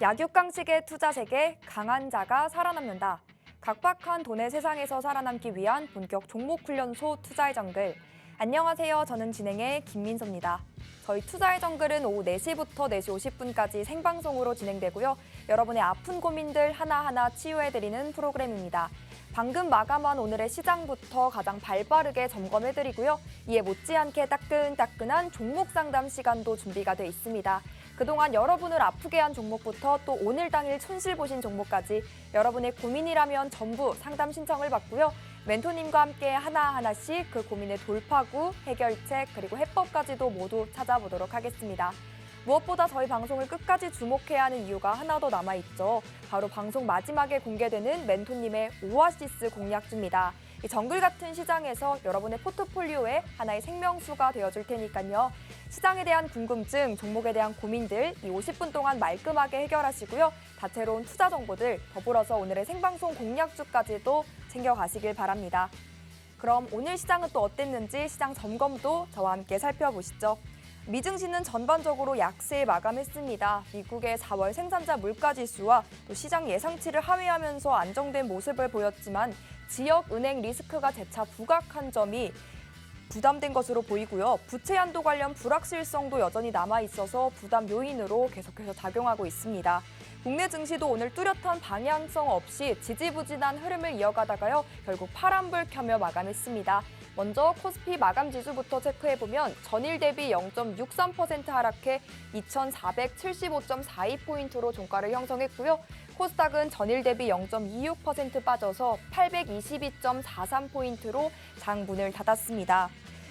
약육강식의 투자 세계, 강한 자가 살아남는다. 각박한 돈의 세상에서 살아남기 위한 본격 종목훈련소 투자의 정글. 안녕하세요. 저는 진행의 김민서입니다. 저희 투자의 정글은 오후 4시부터 4시 50분까지 생방송으로 진행되고요. 여러분의 아픈 고민들 하나하나 치유해드리는 프로그램입니다. 방금 마감한 오늘의 시장부터 가장 발빠르게 점검해드리고요. 이에 못지않게 따끈따끈한 종목 상담 시간도 준비가 돼 있습니다. 그동안 여러분을 아프게 한 종목부터 또 오늘 당일 손실 보신 종목까지 여러분의 고민이라면 전부 상담 신청을 받고요. 멘토님과 함께 하나하나씩 그 고민의 돌파구, 해결책, 그리고 해법까지도 모두 찾아보도록 하겠습니다. 무엇보다 저희 방송을 끝까지 주목해야 하는 이유가 하나 더 남아있죠. 바로 방송 마지막에 공개되는 멘토님의 오아시스 공략주입니다. 이 정글 같은 시장에서 여러분의 포트폴리오에 하나의 생명수가 되어줄 테니까요. 시장에 대한 궁금증, 종목에 대한 고민들 이 50분 동안 말끔하게 해결하시고요. 다채로운 투자 정보들 더불어서 오늘의 생방송 공략주까지도 챙겨가시길 바랍니다. 그럼 오늘 시장은 또 어땠는지 시장 점검도 저와 함께 살펴보시죠. 미증시는 전반적으로 약세에 마감했습니다. 미국의 4월 생산자 물가지수와 또 시장 예상치를 하회하면서 안정된 모습을 보였지만 지역 은행 리스크가 재차 부각한 점이 부담된 것으로 보이고요. 부채 한도 관련 불확실성도 여전히 남아있어서 부담 요인으로 계속해서 작용하고 있습니다. 국내 증시도 오늘 뚜렷한 방향성 없이 지지부진한 흐름을 이어가다가요. 결국 파란불 켜며 마감했습니다. 먼저 코스피 마감 지수부터 체크해보면 전일 대비 0.63% 하락해 2,475.42포인트로 종가를 형성했고요. 코스닥은 전일 대비 0.26% 빠져서 822.43포인트로 장문을 닫았습니다.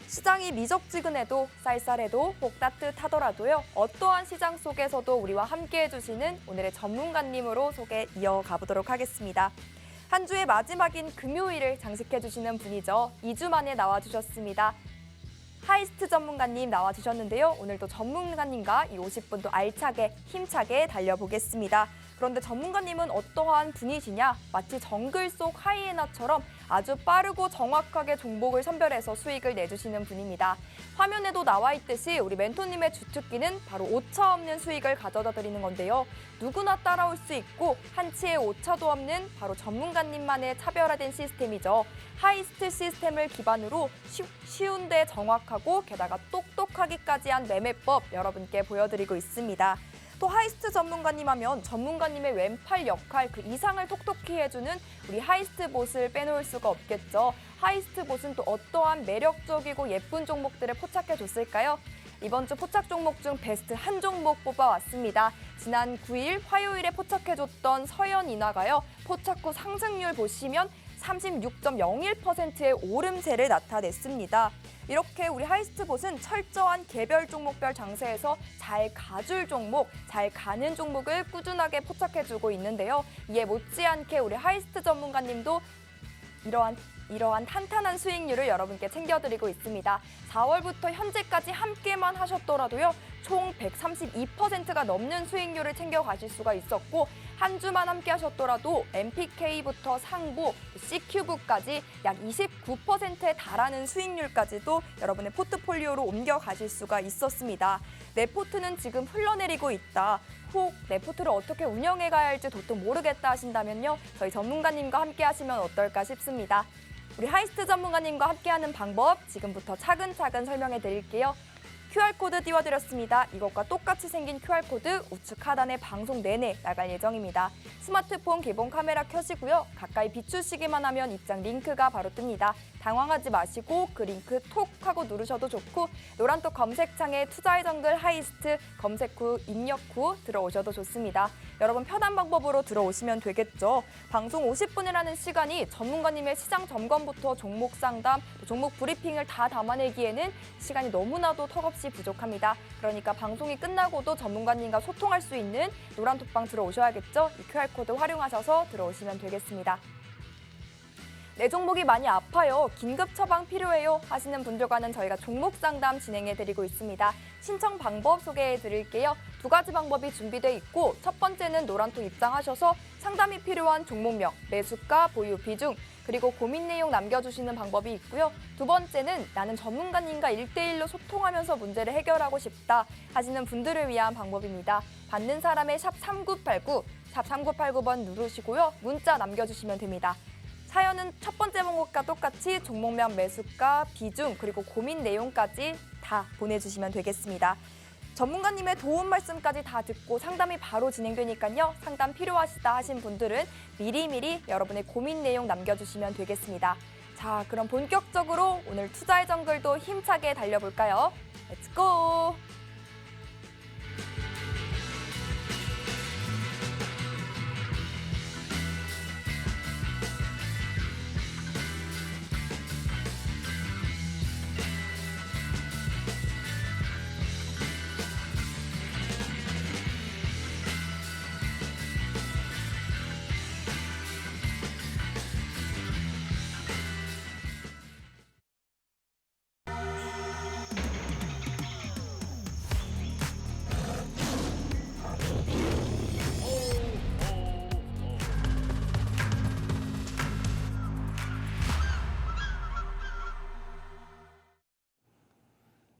시장이 미적지근해도 쌀쌀해도 복 따뜻하더라도요. 어떠한 시장 속에서도 우리와 함께해 주시는 오늘의 전문가님으로 소개 이어가 보도록 하겠습니다. 한 주의 마지막인 금요일을 장식해 주시는 분이죠. 2주 만에 나와주셨습니다. 하이스트 전문가님 나와주셨는데요. 오늘도 전문가님과 이 50분도 알차게 힘차게 달려보겠습니다. 그런데 전문가님은 어떠한 분이시냐? 마치 정글 속 하이에나처럼 아주 빠르고 정확하게 종목을 선별해서 수익을 내주시는 분입니다. 화면에도 나와 있듯이 우리 멘토님의 주특기는 바로 오차 없는 수익을 가져다 드리는 건데요. 누구나 따라올 수 있고 한치의 오차도 없는 바로 전문가님만의 차별화된 시스템이죠. 하이스트 시스템을 기반으로 쉬운데 정확하고 게다가 똑똑하기까지 한 매매법 여러분께 보여드리고 있습니다. 또 하이스트 전문가님 하면 전문가님의 왼팔 역할 그 이상을 톡톡히 해주는 우리 하이스트 봇을 빼놓을 수가 없겠죠. 하이스트 봇은 또 어떠한 매력적이고 예쁜 종목들을 포착해줬을까요? 이번 주 포착 종목 중 베스트 한 종목 뽑아왔습니다. 지난 9일 화요일에 포착해줬던 서현인화가요. 포착 후 상승률 보시면 36.01%의 오름세를 나타냈습니다. 이렇게 우리 하이스트봇은 철저한 개별 종목별 장세에서 잘 가줄 종목, 잘 가는 종목을 꾸준하게 포착해주고 있는데요. 이에 못지않게 우리 하이스트 전문가님도 이러한 탄탄한 수익률을 여러분께 챙겨드리고 있습니다. 4월부터 현재까지 함께만 하셨더라도요. 총 132%가 넘는 수익률을 챙겨가실 수가 있었고 한 주만 함께 하셨더라도 MPK부터 상보, C큐브까지 약 29%에 달하는 수익률까지도 여러분의 포트폴리오로 옮겨가실 수가 있었습니다. 내 포트는 지금 흘러내리고 있다. 혹 내 포트를 어떻게 운영해가야 할지 도통 모르겠다 하신다면요. 저희 전문가님과 함께 하시면 어떨까 싶습니다. 우리 하이스트 전문가님과 함께하는 방법 지금부터 차근차근 설명해 드릴게요. QR코드 띄워드렸습니다. 이것과 똑같이 생긴 QR코드 우측 하단에 방송 내내 나갈 예정입니다. 스마트폰 기본 카메라 켜시고요. 가까이 비추시기만 하면 입장 링크가 바로 뜹니다. 당황하지 마시고 그 링크 톡 하고 누르셔도 좋고 노란톡 검색창에 투자의 정글 하이스트 검색 후 입력 후 들어오셔도 좋습니다. 여러분 편한 방법으로 들어오시면 되겠죠. 방송 50분이라는 시간이 전문가님의 시장 점검부터 종목 상담, 종목 브리핑을 다 담아내기에는 시간이 너무나도 턱없이 부족합니다. 그러니까 방송이 끝나고도 전문가님과 소통할 수 있는 노란톡방 들어오셔야겠죠. 이 QR코드 활용하셔서 들어오시면 되겠습니다. 내 종목이 많이 아파요. 긴급 처방 필요해요. 하시는 분들과는 저희가 종목 상담 진행해드리고 있습니다. 신청 방법 소개해드릴게요. 두 가지 방법이 준비돼 있고 첫 번째는 노란톡 입장하셔서 상담이 필요한 종목명, 매수가, 보유 비중, 그리고 고민 내용 남겨주시는 방법이 있고요. 두 번째는 나는 전문가님과 1대1로 소통하면서 문제를 해결하고 싶다 하시는 분들을 위한 방법입니다. 받는 사람의 샵 3989, 샵 3989번 누르시고요. 문자 남겨주시면 됩니다. 사연은 첫 번째 목록과 똑같이 종목명 매수가, 비중, 그리고 고민 내용까지 다 보내주시면 되겠습니다. 전문가님의 도움 말씀까지 다 듣고 상담이 바로 진행되니까요. 상담 필요하시다 하신 분들은 미리미리 여러분의 고민 내용 남겨주시면 되겠습니다. 자, 그럼 본격적으로 오늘 투자의 정글도 힘차게 달려볼까요? 렛츠고!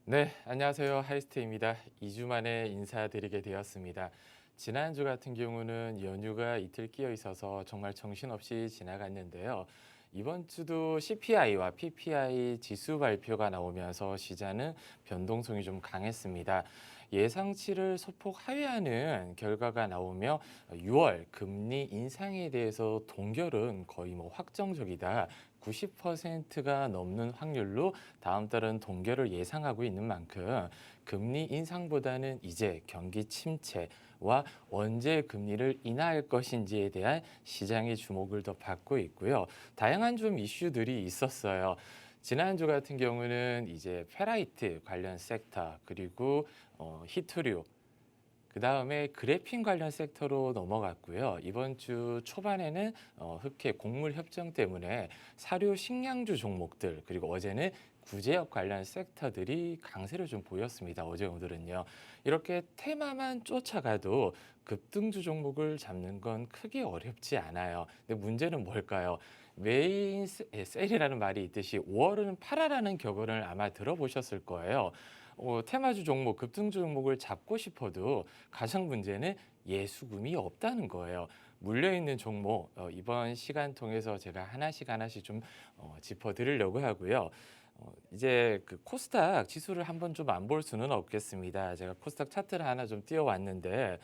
네, 안녕하세요. 하이스트입니다. 2주 만에 인사드리게 되었습니다. 지난주 같은 경우는 연휴가 이틀 끼어 있어서 정말 정신없이 지나갔는데요. 이번 주도 CPI와 PPI 지수 발표가 나오면서 시장은 변동성이 좀 강했습니다. 예상치를 소폭 하회하는 결과가 나오며 6월 금리 인상에 대해서 동결은 거의 확정적이다. 90%가 넘는 확률로 다음 달은 동결을 예상하고 있는 만큼 금리 인상보다는 이제 경기 침체와 언제 금리를 인하할 것인지에 대한 시장의 주목을 더 받고 있고요. 다양한 좀 이슈들이 있었어요. 지난주 같은 경우는 이제 페라이트 관련 섹터 그리고 히토류 그다음에 그래핀 관련 섹터로 넘어갔고요. 이번 주 초반에는 흑해 곡물 협정 때문에 사료 식량주 종목들 그리고 어제는 구제역 관련 섹터들이 강세를 좀 보였습니다. 어제 오늘은요. 이렇게 테마만 쫓아가도 급등주 종목을 잡는 건 크게 어렵지 않아요. 근데 문제는 뭘까요? 메인 셀이라는 말이 있듯이 5월은 팔아라는 격언을 아마 들어보셨을 거예요. 테마주 종목, 급등주 종목을 잡고 싶어도 가장 문제는 예수금이 없다는 거예요. 물려있는 종목 이번 시간 통해서 제가 하나씩 좀 짚어드리려고 하고요. 이제 그 코스닥 지수를 한번 좀 안 볼 수는 없겠습니다. 제가 코스닥 차트를 하나 좀 띄워왔는데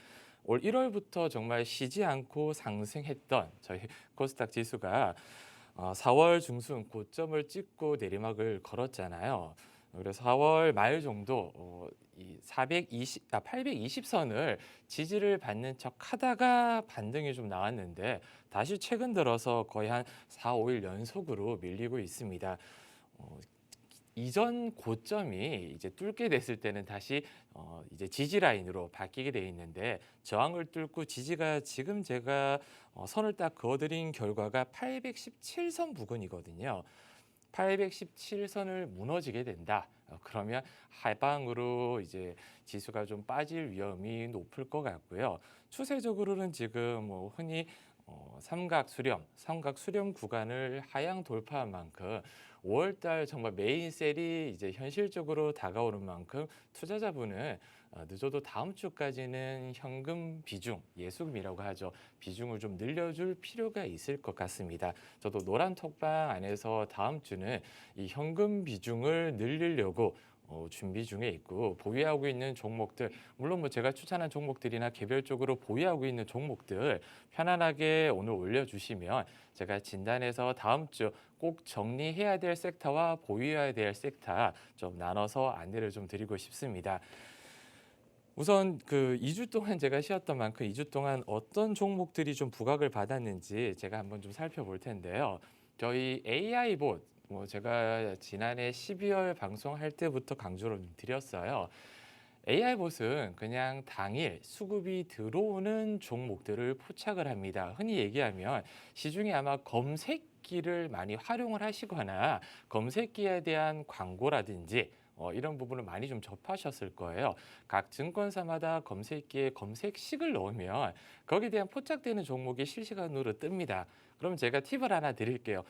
올 1월부터 정말 쉬지 않고 상승했던 저희 코스닥 지수가 4월 중순 고점을 찍고 내리막을 걸었잖아요. 그래서 4월 말 정도 이 820선을 지지를 받는 척 하다가 반등이 좀 나왔는데 다시 최근 들어서 거의 한 4, 5일 연속으로 밀리고 있습니다. 이전 고점이 이제 뚫게 됐을 때는 다시 이제 지지 라인으로 바뀌게 돼 있는데 저항을 뚫고 지지가 지금 제가 선을 딱 그어드린 결과가 817선 부근이거든요. 817선을 무너지게 된다. 그러면 하방으로 이제 지수가 좀 빠질 위험이 높을 것 같고요. 추세적으로는 지금 흔히 삼각 수렴 구간을 하향 돌파한 만큼 5월달 정말 메인 셀이 이제 현실적으로 다가오는 만큼 투자자분은 늦어도 다음 주까지는 현금 비중, 예수금이라고 하죠. 비중을 좀 늘려줄 필요가 있을 것 같습니다. 저도 노란 톡방 안에서 다음 주는 이 현금 비중을 늘리려고 준비 중에 있고 보유하고 있는 종목들 물론 제가 추천한 종목들이나 개별적으로 보유하고 있는 종목들 편안하게 오늘 올려주시면 제가 진단해서 다음 주 꼭 정리해야 될 섹터와 보유해야 될 섹터 좀 나눠서 안내를 좀 드리고 싶습니다. 우선 그 2주 동안 제가 쉬었던 만큼 2주 동안 어떤 종목들이 좀 부각을 받았는지 제가 한번 좀 살펴볼 텐데요. 저희 AI봇 제가 지난해 12월 방송할 때부터 강조를 드렸어요. AI봇은 그냥 당일 수급이 들어오는 종목들을 포착을 합니다. 흔히 얘기하면 시중에 아마 검색기를 많이 활용을 하시거나 검색기에 대한 광고라든지 이런 부분을 많이 좀 접하셨을 거예요. 각 증권사마다 검색기에 검색식을 넣으면 거기에 대한 포착되는 종목이 실시간으로 뜹니다. 그럼 제가 팁을 하나 드릴게요.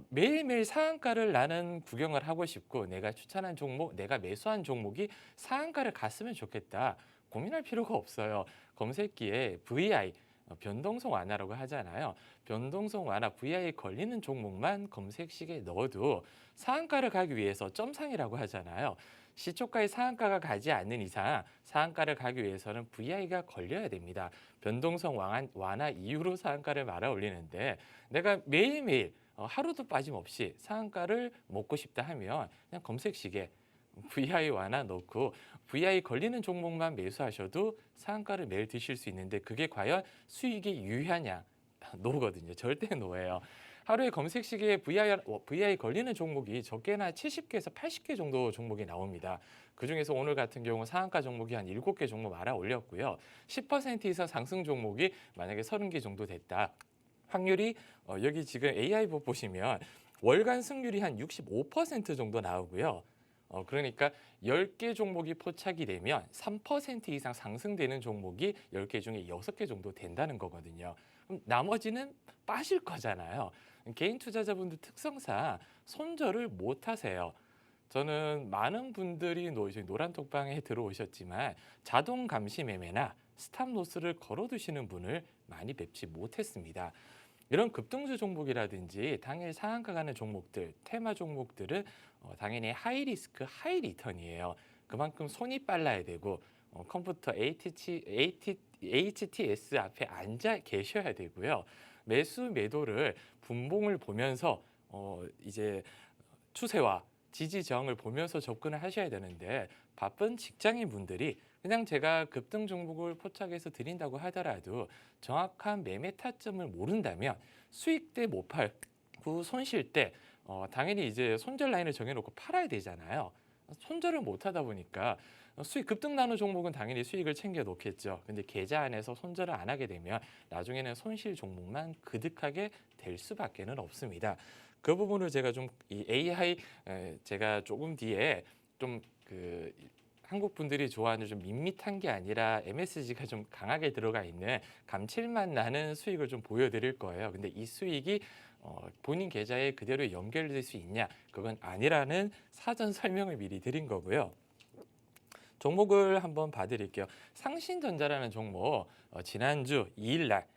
매일매일 상한가를 나는 구경을 하고 싶고 내가 추천한 종목, 내가 매수한 종목이 상한가를 갔으면 좋겠다. 고민할 필요가 없어요. 검색기에 VI, 변동성 완화라고 하잖아요. 변동성 완화 VI 걸리는 종목만 검색식에 넣어도 상한가를 가기 위해서 점상이라고 하잖아요. 시초가의 상한가가 가지 않는 이상 상한가를 가기 위해서는 VI가 걸려야 됩니다. 변동성 완화 이후로 상한가를 말아 올리는데 내가 매일매일 하루도 빠짐없이 상한가를 먹고 싶다 하면 그냥 검색식에 VI 완화 넣고 VI 걸리는 종목만 매수하셔도 상한가를 매일 드실 수 있는데 그게 과연 수익이 유효하냐? 노거든요. 절대 노예요. 하루에 검색식에 VI 걸리는 종목이 적게나 70개에서 80개 정도 종목이 나옵니다. 그중에서 오늘 같은 경우 상한가 종목이 한 7개 종목 알아 올렸고요. 10% 이상 상승 종목이 만약에 30개 정도 됐다. 확률이 여기 지금 AI보 보시면 월간 승률이 한 65% 정도 나오고요. 그러니까 10개 종목이 포착이 되면 3% 이상 상승되는 종목이 10개 중에 6개 정도 된다는 거거든요. 그럼 나머지는 빠질 거잖아요. 개인 투자자분들 특성상 손절을 못 하세요. 저는 많은 분들이 저희 노란톡방에 들어오셨지만 자동 감시 매매나 스탑로스를 걸어두시는 분을 많이 뵙지 못했습니다. 이런 급등주 종목이라든지 당일 상한가 가는 종목들, 테마 종목들은 당연히 하이 리스크, 하이 리턴이에요. 그만큼 손이 빨라야 되고 컴퓨터 HTS 앞에 앉아 계셔야 되고요. 매수 매도를 분봉을 보면서 이제 추세와 지지 저항을 보면서 접근을 하셔야 되는데 바쁜 직장인 분들이 그냥 제가 급등 종목을 포착해서 드린다고 하더라도 정확한 매매 타점을 모른다면 수익 때 못 팔고 손실 때 당연히 이제 손절 라인을 정해놓고 팔아야 되잖아요. 손절을 못 하다 보니까 수익 급등 나는 종목은 당연히 수익을 챙겨 놓겠죠. 근데 계좌 안에서 손절을 안 하게 되면 나중에는 손실 종목만 그득하게 될 수밖에는 없습니다. 그 부분을 제가 좀 이 AI 제가 조금 뒤에 좀 한국 분들이 좋아하는 좀 밋밋한 게 아니라 MSG가 좀 강하게 들어가 있는 감칠맛 나는 수익을 좀 보여드릴 거예요. 근데 이 수익이 본인 계좌에 그대로 연결될 수 있냐? 그건 아니라는 사전 설명을 미리 드린 거고요. 종목을 한번 봐드릴게요. 상신전자라는 종목 지난주 2일 날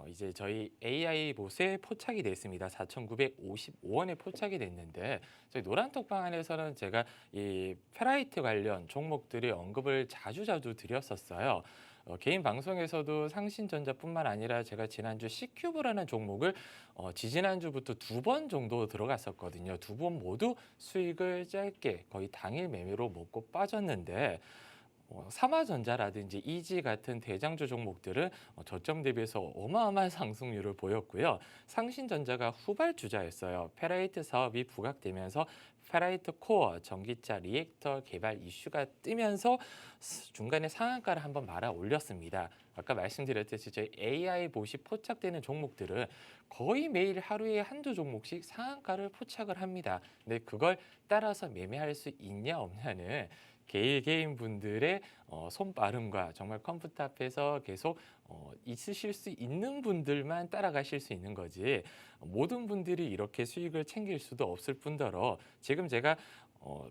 이제 저희 AI봇에 포착이 됐습니다. 4,955원에 포착이 됐는데 저희 노란톡방 안에서는 제가 이 페라이트 관련 종목들의 언급을 자주 드렸었어요. 개인 방송에서도 상신전자뿐만 아니라 제가 지난주 C큐브라는 종목을 지지난주부터 2번 정도 들어갔었거든요. 2번 모두 수익을 짧게 거의 당일 매매로 먹고 빠졌는데 삼화전자라든지 이지 같은 대장주 종목들은 저점 대비해서 어마어마한 상승률을 보였고요. 상신전자가 후발주자였어요. 페라이트 사업이 부각되면서 페라이트 코어, 전기차 리액터 개발 이슈가 뜨면서 중간에 상한가를 한번 말아 올렸습니다. 아까 말씀드렸듯이 저희 AI봇이 포착되는 종목들은 거의 매일 하루에 한두 종목씩 상한가를 포착을 합니다. 근데 그걸 따라서 매매할 수 있냐 없냐는 개인 분들의 손빠름과 정말 컴퓨터 앞에서 계속 있으실 수 있는 분들만 따라가실 수 있는 거지 모든 분들이 이렇게 수익을 챙길 수도 없을 뿐더러 지금 제가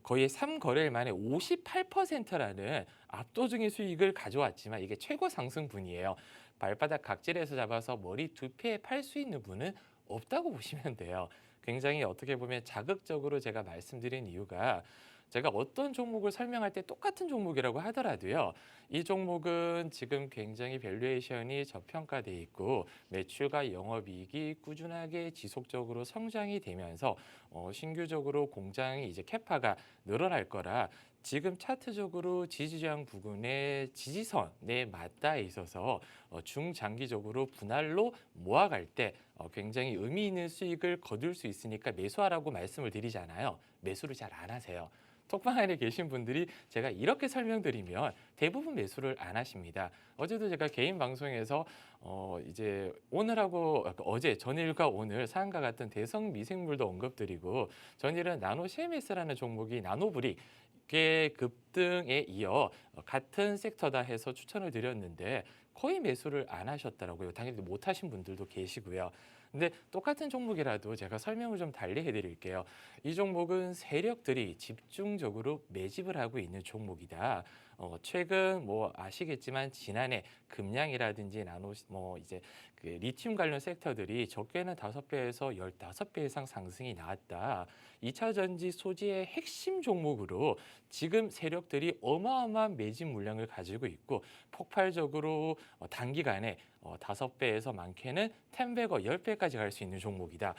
거의 3거래일 만에 58%라는 압도적인 수익을 가져왔지만 이게 최고 상승분이에요. 발바닥 각질에서 잡아서 머리 두 패에 팔 수 있는 분은 없다고 보시면 돼요. 굉장히 어떻게 보면 자극적으로 제가 말씀드린 이유가 제가 어떤 종목을 설명할 때 똑같은 종목이라고 하더라도요. 이 종목은 지금 굉장히 밸류에이션이 저평가돼 있고 매출과 영업이익이 꾸준하게 지속적으로 성장이 되면서 신규적으로 공장이 이제 캐파가 늘어날 거라 지금 차트적으로 지지저항 부근의 지지선에 맞닿아 있어서 중장기적으로 분할로 모아갈 때 굉장히 의미 있는 수익을 거둘 수 있으니까 매수하라고 말씀을 드리잖아요. 매수를 잘 안 하세요. 톡방 안에 계신 분들이 제가 이렇게 설명드리면 대부분 매수를 안 하십니다. 어제도 제가 개인 방송에서 이제 오늘하고 어제 전일과 오늘 상한가 같은 대성 미생물도 언급드리고 전일은 나노 CMS라는 종목이 나노브릭 어깨 급등에 이어 같은 섹터다 해서 추천을 드렸는데 거의 매수를 안 하셨더라고요. 당연히 못 하신 분들도 계시고요. 근데 똑같은 종목이라도 제가 설명을 좀 달리 해드릴게요. 이 종목은 세력들이 집중적으로 매집을 하고 있는 종목이다. 최근 뭐 아시겠지만 지난해 금양이라든지 나노 뭐 이제 그 리튬 관련 섹터들이 적게는 5배에서 15배 이상 상승이 나왔다. 2차 전지 소재의 핵심 종목으로 지금 세력들이 어마어마한 매집 물량을 가지고 있고 폭발적으로 단기간에 5배에서 많게는 10배거 10배까지 갈 수 있는 종목이다.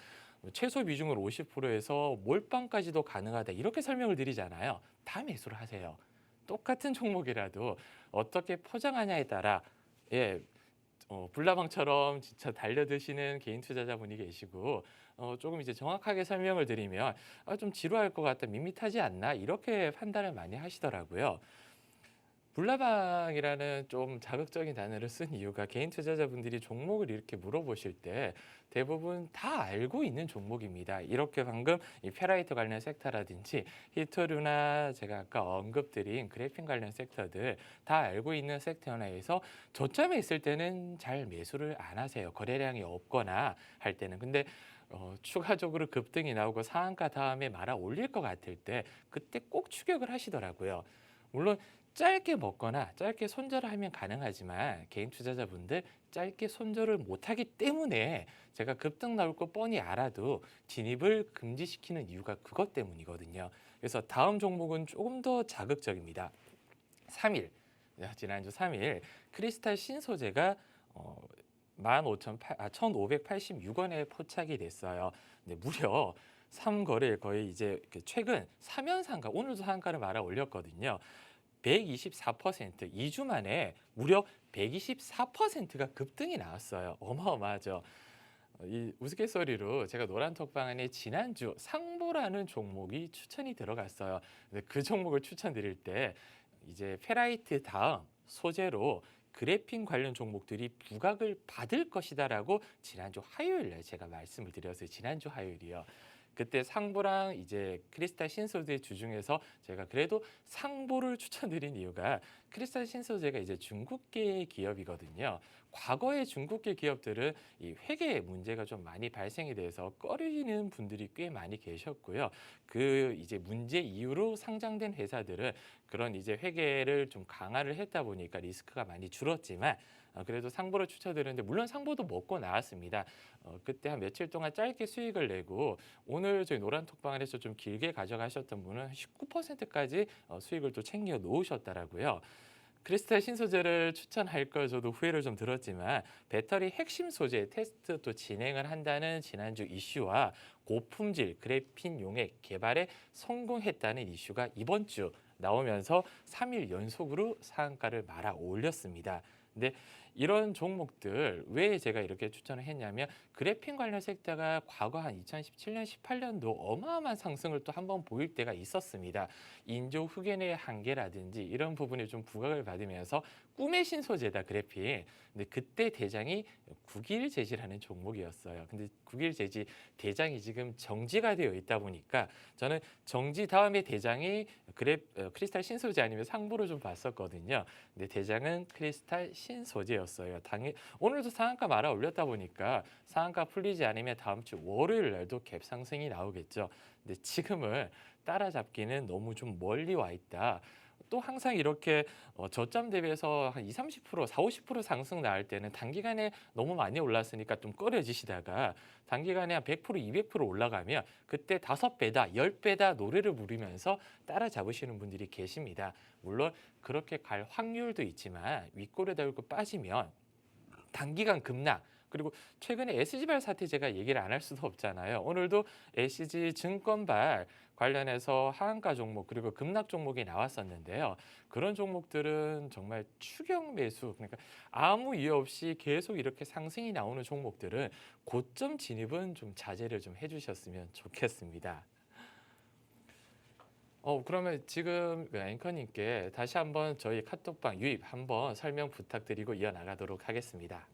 최소 비중을 50%에서 몰빵까지도 가능하다. 이렇게 설명을 드리잖아요. 다 매수를 하세요. 똑같은 종목이라도 어떻게 포장하냐에 따라 불나방처럼 진짜 달려드시는 개인 투자자분이 계시고 조금 이제 정확하게 설명을 드리면 좀 지루할 것 같다, 밋밋하지 않나 이렇게 판단을 많이 하시더라고요. 불나방이라는 좀 자극적인 단어를 쓴 이유가 개인 투자자분들이 종목을 이렇게 물어보실 때 대부분 다 알고 있는 종목입니다. 이렇게 방금 이 페라이트 관련 섹터라든지 히토류나 제가 아까 언급드린 그래핀 관련 섹터들 다 알고 있는 섹터 내에서 저점에 있을 때는 잘 매수를 안 하세요. 거래량이 없거나 할 때는. 근데 추가적으로 급등이 나오고 상한가 다음에 말아 올릴 것 같을 때 그때 꼭 추격을 하시더라고요. 물론 짧게 먹거나 짧게 손절을 하면 가능하지만 개인 투자자분들 짧게 손절을 못하기 때문에 제가 급등 나올 거 뻔히 알아도 진입을 금지시키는 이유가 그것 때문이거든요. 그래서 다음 종목은 조금 더 자극적입니다. 3일, 지난주 3일 크리스탈 신소재가 1,586원에 포착이 됐어요. 근데 무려 3거래일 거의 이제 최근 3연 상가, 오늘도 상가를 말아 올렸거든요. 124%, 2주 만에 무려 124%가 급등이 나왔어요. 어마어마하죠. 이 우스갯소리로 제가 노란톡방 안에 지난주 상보라는 종목이 추천이 들어갔어요. 근데 그 종목을 추천드릴 때 이제 페라이트 다음 소재로 그래핀 관련 종목들이 부각을 받을 것이다라고 지난주 화요일에 제가 말씀을 드렸어요. 지난주 화요일이요. 그때 상보랑 이제 크리스탈 신소재 주중에서 제가 그래도 상보를 추천드린 이유가 크리스탈 신소재가 이제 중국계 기업이거든요. 과거의 중국계 기업들은 이 회계 문제가 좀 많이 발생이 돼서 꺼리는 분들이 꽤 많이 계셨고요. 그 이제 문제 이후로 상장된 회사들은 그런 이제 회계를 좀 강화를 했다 보니까 리스크가 많이 줄었지만 그래도 상보를 추천드렸는데 물론 상보도 먹고 나왔습니다. 그때 한 며칠 동안 짧게 수익을 내고 오늘 저희 노란톡방에서 좀 길게 가져가셨던 분은 19%까지 수익을 또 챙겨 놓으셨더라고요. 크리스탈 신소재를 추천할 걸 저도 후회를 좀 들었지만 배터리 핵심 소재 테스트 또 진행을 한다는 지난주 이슈와 고품질 그래핀 용액 개발에 성공했다는 이슈가 이번 주 나오면서 3일 연속으로 상한가를 말아 올렸습니다. 근데 이런 종목들 왜 제가 이렇게 추천을 했냐면 그래핀 관련 섹터가 과거 한 2017년, 18년도 어마어마한 상승을 또 한번 보일 때가 있었습니다. 인조 흑연의 한계라든지 이런 부분이 좀 부각을 받으면서 꿈의 신소재다 그래핀. 근데 그때 대장이 국일제지라는 종목이었어요. 근데 국일제지 대장이 지금 정지가 되어 있다 보니까 저는 정지 다음에 대장이 크리스탈 신소재 아니면 상보를 좀 봤었거든요. 근데 대장은 크리스탈 신소재였어요. 오늘도 상한가 말아 올렸다 보니까 상한가 풀리지 않으면 다음 주 월요일 날도 갭 상승이 나오겠죠. 근데 지금은 따라잡기는 너무 좀 멀리 와 있다. 또 항상 이렇게 저점 대비해서 한 20, 30%, 40, 50% 상승 나올 때는 단기간에 너무 많이 올랐으니까 좀 꺼려지시다가 단기간에 한 100%, 200% 올라가면 그때 5배다, 10배다 노래를 부르면서 따라잡으시는 분들이 계십니다. 물론 그렇게 갈 확률도 있지만 윗골에 달고 빠지면 단기간 급락 그리고 최근에 SG발 사태 제가 얘기를 안 할 수도 없잖아요. 오늘도 SG 증권발 관련해서 하한가 종목 그리고 급락 종목이 나왔었는데요. 그런 종목들은 정말 추격 매수 그러니까 아무 이유 없이 계속 이렇게 상승이 나오는 종목들은 고점 진입은 좀 자제를 좀 해주셨으면 좋겠습니다. 그러면 지금 앵커님께 다시 한번 저희 카톡방 유입 한번 설명 부탁드리고 이어나가도록 하겠습니다.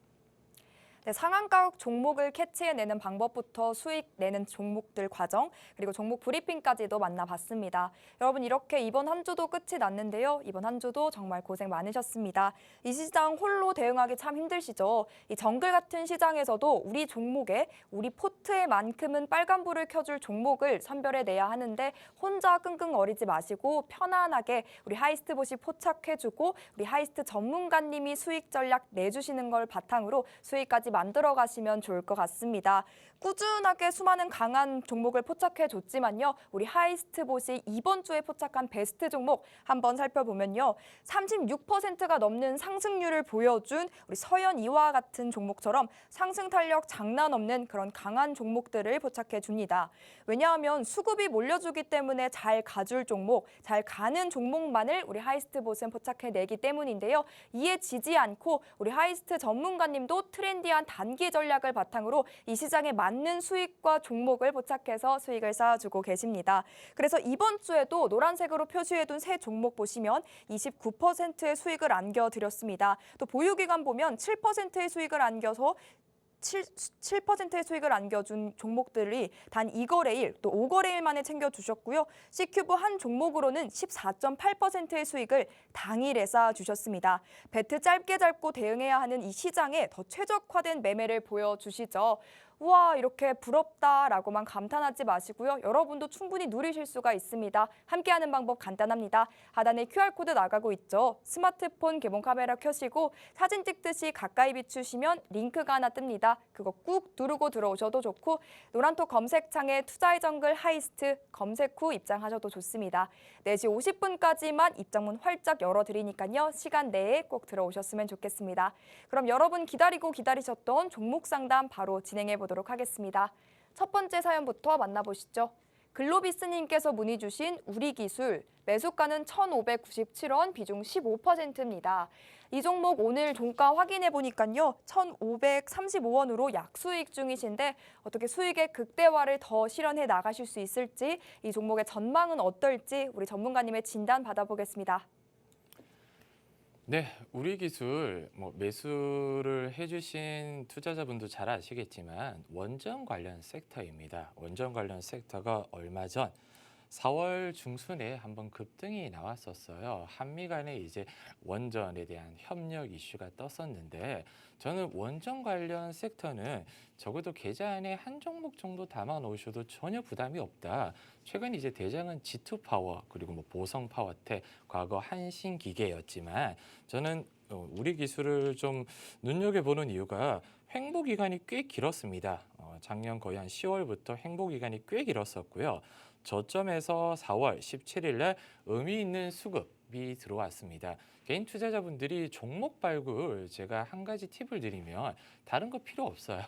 네, 상한가 종목을 캐치해내는 방법부터 수익 내는 종목들 과정, 그리고 종목 브리핑까지도 만나봤습니다. 여러분 이렇게 이번 한 주도 끝이 났는데요. 이번 한 주도 정말 고생 많으셨습니다. 이 시장 홀로 대응하기 참 힘드시죠? 이 정글 같은 시장에서도 우리 종목에, 우리 포트에만큼은 빨간불을 켜줄 종목을 선별해내야 하는데 혼자 끙끙거리지 마시고 편안하게 우리 하이스트봇이 포착해주고 우리 하이스트 전문가님이 수익 전략 내주시는 걸 바탕으로 수익까지 만들어 가시면 좋을 것 같습니다. 꾸준하게 수많은 강한 종목을 포착해줬지만요. 우리 하이스트봇이 이번 주에 포착한 베스트 종목 한번 살펴보면요. 36%가 넘는 상승률을 보여준 우리 서현이와 같은 종목처럼 상승 탄력 장난 없는 그런 강한 종목들을 포착해줍니다. 왜냐하면 수급이 몰려주기 때문에 잘 가줄 종목, 잘 가는 종목만을 우리 하이스트봇은 포착해내기 때문인데요. 이에 지지 않고 우리 하이스트 전문가님도 트렌디한 단기 전략을 바탕으로 이 시장에 맞는 수익과 종목을 포착해서 수익을 쌓아주고 계십니다. 그래서 이번 주에도 노란색으로 표시해둔 세 종목 보시면 29%의 수익을 안겨드렸습니다. 또 보유기간 보면 7%의 수익을 안겨서 7%의 수익을 안겨준 종목들이 단 2거래일, 또 5거래일 만에 챙겨주셨고요. C큐브 한 종목으로는 14.8%의 수익을 당일에 쌓아주셨습니다. 배트 짧게 잡고 대응해야 하는 이 시장에 더 최적화된 매매를 보여주시죠. 우와, 이렇게 부럽다라고만 감탄하지 마시고요. 여러분도 충분히 누리실 수가 있습니다. 함께하는 방법 간단합니다. 하단에 QR코드 나가고 있죠. 스마트폰 개봉 카메라 켜시고 사진 찍듯이 가까이 비추시면 링크가 하나 뜹니다. 그거 꾹 누르고 들어오셔도 좋고 노란톡 검색창에 투자의 정글 하이스트 검색 후 입장하셔도 좋습니다. 4시 50분까지만 입장문 활짝 열어드리니까요. 시간 내에 꼭 들어오셨으면 좋겠습니다. 그럼 여러분 기다리셨던 종목 상담 바로 진행해 보도록 하겠습니다. 첫 번째 사연부터 만나보시죠. 글로비스님께서 문의 주신 우리기술, 매수가는 1,597원, 비중 15%입니다. 이 종목 오늘 종가 확인해 보니까요. 1,535원으로 약수익 중이신데 어떻게 수익의 극대화를 더 실현해 나가실 수 있을지, 이 종목의 전망은 어떨지 우리 전문가님의 진단 받아보겠습니다. 네, 우리 기술 매수를 해주신 투자자분도 잘 아시겠지만 원전 관련 섹터입니다. 원전 관련 섹터가 얼마 전 4월 중순에 한번 급등이 나왔었어요. 한미 간에 이제 원전에 대한 협력 이슈가 떴었는데 저는 원전 관련 섹터는 적어도 계좌 안에 한 종목 정도 담아 놓으셔도 전혀 부담이 없다. 최근 이제 대장은 G2파워 그리고 보성파워텍, 과거 한신기계였지만 저는 우리 기술을 좀 눈여겨보는 이유가 횡보 기간이 꽤 길었습니다. 작년 거의 한 10월부터 횡보 기간이 꽤 길었었고요. 저점에서 4월 17일 날 의미 있는 수급이 들어왔습니다. 개인 투자자분들이 종목 발굴 제가 한 가지 팁을 드리면 다른 거 필요 없어요.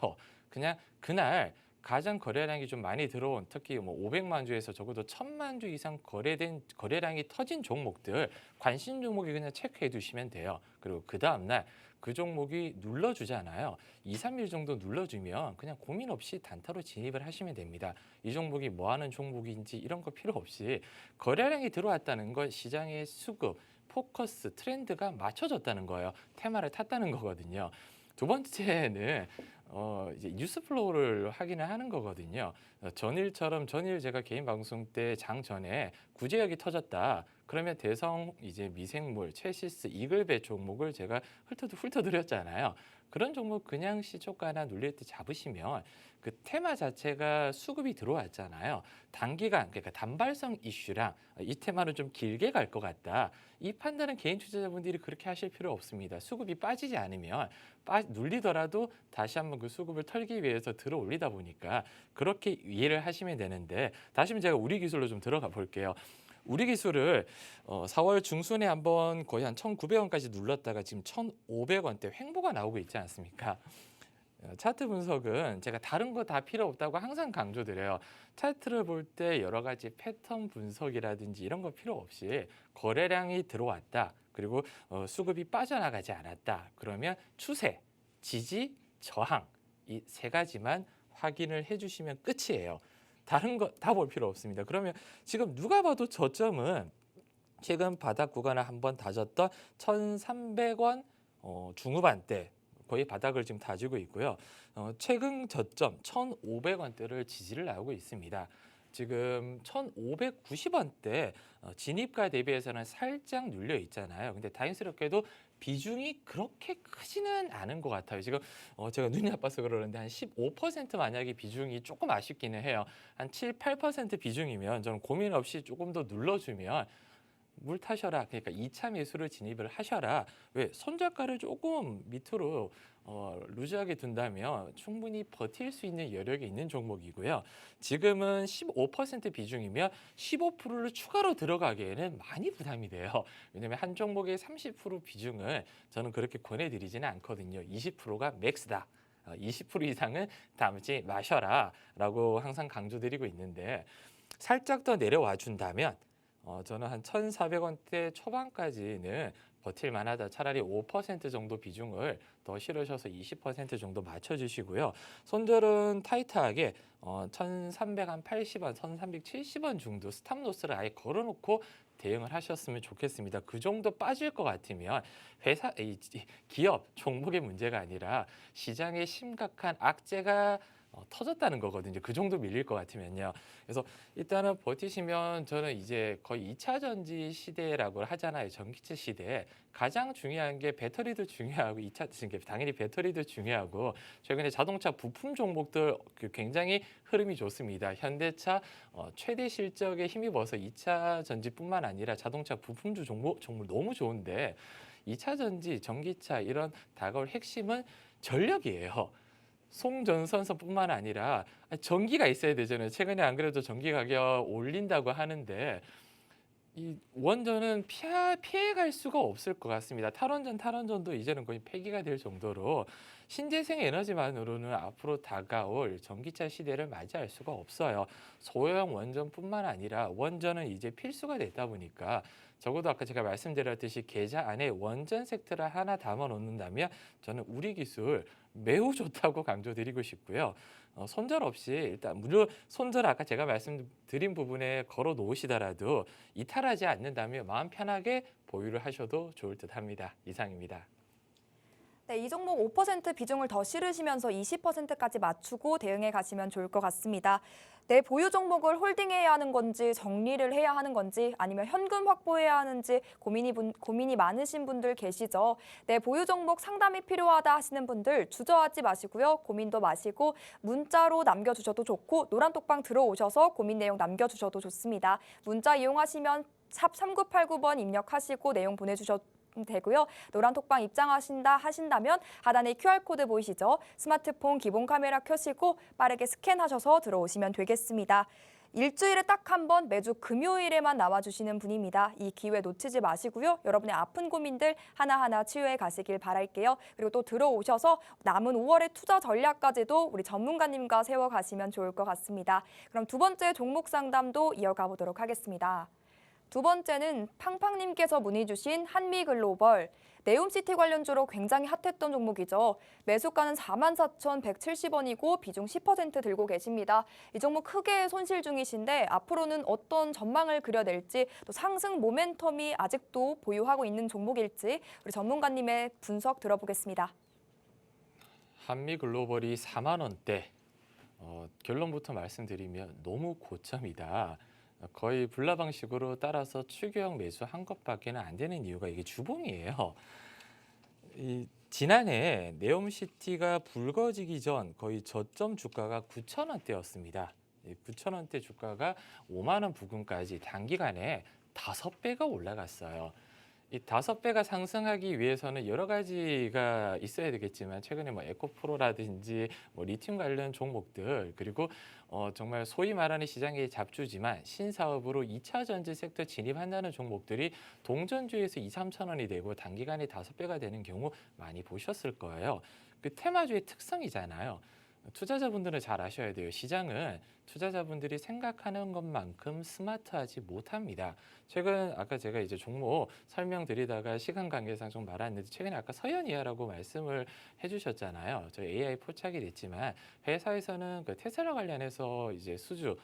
그냥 그날 가장 거래량이 좀 많이 들어온, 특히 500만 주에서 적어도 1000만 주 이상 거래량이 터진 종목들, 관심 종목이 그냥 체크해 두시면 돼요. 그리고 그 다음날 그 종목이 눌러주잖아요. 2, 3일 정도 눌러주면 그냥 고민 없이 단타로 진입을 하시면 됩니다. 이 종목이 뭐 하는 종목인지 이런 거 필요 없이 거래량이 들어왔다는 건 시장의 수급, 포커스, 트렌드가 맞춰졌다는 거예요. 테마를 탔다는 거거든요. 두 번째는 이제 뉴스 플로우를 확인을 하는 거거든요. 전일 제가 개인 방송 때 장 전에 구제역이 터졌다. 그러면 대성 이제 미생물, 체시스, 이글배 종목을 제가 훑어드렸잖아요. 그런 종목 그냥 시초가 하나 눌릴 때 잡으시면 그 테마 자체가 수급이 들어왔잖아요. 단기간, 그러니까 단발성 이슈랑 이 테마는 좀 길게 갈 것 같다. 이 판단은 개인 투자자분들이 그렇게 하실 필요 없습니다. 수급이 빠지지 않으면 눌리더라도 다시 한번 그 수급을 털기 위해서 들어 올리다 보니까 그렇게 이해를 하시면 되는데, 다시 한번 제가 우리 기술로 좀 들어가 볼게요. 우리 기술을 4월 중순에 한번 거의 한 1,900원까지 눌렀다가 지금 1,500원대 횡보가 나오고 있지 않습니까? 차트 분석은 제가 다른 거 다 필요 없다고 항상 강조드려요. 차트를 볼 때 여러 가지 패턴 분석이라든지 이런 거 필요 없이 거래량이 들어왔다. 그리고 수급이 빠져나가지 않았다. 그러면 추세, 지지, 저항 이 세 가지만 확인을 해주시면 끝이에요. 다른 거 다 볼 필요 없습니다. 그러면 지금 누가 봐도 저점은 최근 바닥 구간을 한번 다졌던 1,300원 중후반대, 거의 바닥을 지금 다지고 있고요. 최근 저점 1,500원대를 지지를 나오고 있습니다. 지금 1,590원대 진입가 대비해서는 살짝 눌려 있잖아요. 근데 다행스럽게도 비중이 그렇게 크지는 않은 것 같아요. 지금 제가 눈이 아파서 그러는데 한 15% 만약에 비중이 조금 아쉽기는 해요. 한 7, 8% 비중이면 저는 고민 없이 조금 더 눌러주면 물 타셔라. 그러니까 2차 매수를 진입을 하셔라. 왜? 손절가를 조금 밑으로 루즈하게 둔다면 충분히 버틸 수 있는 여력이 있는 종목이고요. 지금은 15% 비중이면 15%를 추가로 들어가기에는 많이 부담이 돼요. 왜냐하면 한 종목의 30% 비중을 저는 그렇게 권해드리지는 않거든요. 20%가 맥스다. 20% 이상은 담지 마셔라 라고 항상 강조드리고 있는데 살짝 더 내려와 준다면 저는 한 1,400원대 초반까지는 버틸 만하다. 차라리 5% 정도 비중을 더 실으셔서 20% 정도 맞춰주시고요. 손절은 타이트하게 1,380원, 1,370원 정도 스탑로스를 아예 걸어놓고 대응을 하셨으면 좋겠습니다. 그 정도 빠질 것 같으면 기업 종목의 문제가 아니라 시장에 심각한 악재가 터졌다는 거거든요. 그 정도 밀릴 것 같으면요. 그래서 일단은 버티시면 저는 이제 거의 2차 전지 시대라고 하잖아요. 전기차 시대. 가장 중요한 게 배터리도 중요하고 2차 당연히 배터리도 중요하고 최근에 자동차 부품 종목들 굉장히 흐름이 좋습니다. 현대차 최대 실적에 힘입어서 2차 전지뿐만 아니라 자동차 부품주 종목 너무 좋은데 2차 전지, 전기차 이런 다가올 핵심은 전력이에요. 송전선뿐만 아니라 전기가 있어야 되잖아요. 최근에 안 그래도 전기 가격 올린다고 하는데 이 원전은 피해갈 수가 없을 것 같습니다. 탈원전도 이제는 거의 폐기가 될 정도로 신재생 에너지만으로는 앞으로 다가올 전기차 시대를 맞이할 수가 없어요. 소형 원전뿐만 아니라 원전은 이제 필수가 됐다 보니까 적어도 아까 제가 말씀드렸듯이 계좌 안에 원전 섹터를 하나 담아 놓는다면 저는 우리 기술 매우 좋다고 강조드리고 싶고요. 손절 없이 일단 물론 손절 아까 제가 말씀드린 부분에 걸어 놓으시더라도 이탈하지 않는다면 마음 편하게 보유를 하셔도 좋을 듯합니다. 이상입니다. 네, 이 종목 5% 비중을 더 실으시면서 20%까지 맞추고 대응해 가시면 좋을 것 같습니다. 내 보유 종목을 홀딩해야 하는 건지 정리를 해야 하는 건지 아니면 현금 확보해야 하는지 고민이 많으신 분들 계시죠. 내 보유 종목 상담이 필요하다 하시는 분들 주저하지 마시고요. 고민도 마시고 문자로 남겨주셔도 좋고 노란톡방 들어오셔서 고민 내용 남겨주셔도 좋습니다. 문자 이용하시면 샵 3989번 입력하시고 내용 보내주셔도 되고요. 노란톡방 입장하신다 하신다면 하단에 QR코드 보이시죠? 스마트폰 기본 카메라 켜시고 빠르게 스캔하셔서 들어오시면 되겠습니다. 일주일에 딱 한 번 매주 금요일에만 나와주시는 분입니다. 이 기회 놓치지 마시고요. 여러분의 아픈 고민들 하나하나 치유해 가시길 바랄게요. 그리고 또 들어오셔서 남은 5월의 투자 전략까지도 우리 전문가님과 세워가시면 좋을 것 같습니다. 그럼 두 번째 종목 상담도 이어가 보도록 하겠습니다. 두 번째는 팡팡님께서 문의 주신 한미글로벌, 네옴시티 관련주로 굉장히 핫했던 종목이죠. 매수가는 44,170원이고 비중 10% 들고 계십니다. 이 종목 크게 손실 중이신데 앞으로는 어떤 전망을 그려낼지 또 상승 모멘텀이 아직도 보유하고 있는 종목일지 우리 전문가님의 분석 들어보겠습니다. 한미글로벌이 4만 원대. 결론부터 말씀드리면 너무 고점이다. 거의 불나 방식으로 따라서 추격 매수한 것밖에는 안 되는 이유가 이게 주봉이에요. 지난해 네옴시티가 불거지기 전 거의 저점 주가가 9,000원대였습니다. 9,000원대 주가가 5만 원 부근까지 단기간에 5배가 올라갔어요. 이 5배가 상승하기 위해서는 여러 가지가 있어야 되겠지만 최근에 뭐 에코프로라든지 뭐 리튬 관련 종목들 그리고 정말 소위 말하는 시장의 잡주지만 신사업으로 2차 전지 섹터 진입한다는 종목들이 동전주에서 2, 3천 원이 되고 단기간에 5배가 되는 경우 많이 보셨을 거예요. 그 테마주의 특성이잖아요. 투자자분들은 잘 아셔야 돼요. 시장은 투자자분들이 생각하는 것만큼 스마트하지 못합니다. 최근 아까 제가 이제 종목 설명드리다가 시간 관계상 좀 말았는데 최근에 아까 서현이야라고 말씀을 해주셨잖아요. 저 AI 포착이 됐지만 회사에서는 그 테슬라 관련해서 이제 수주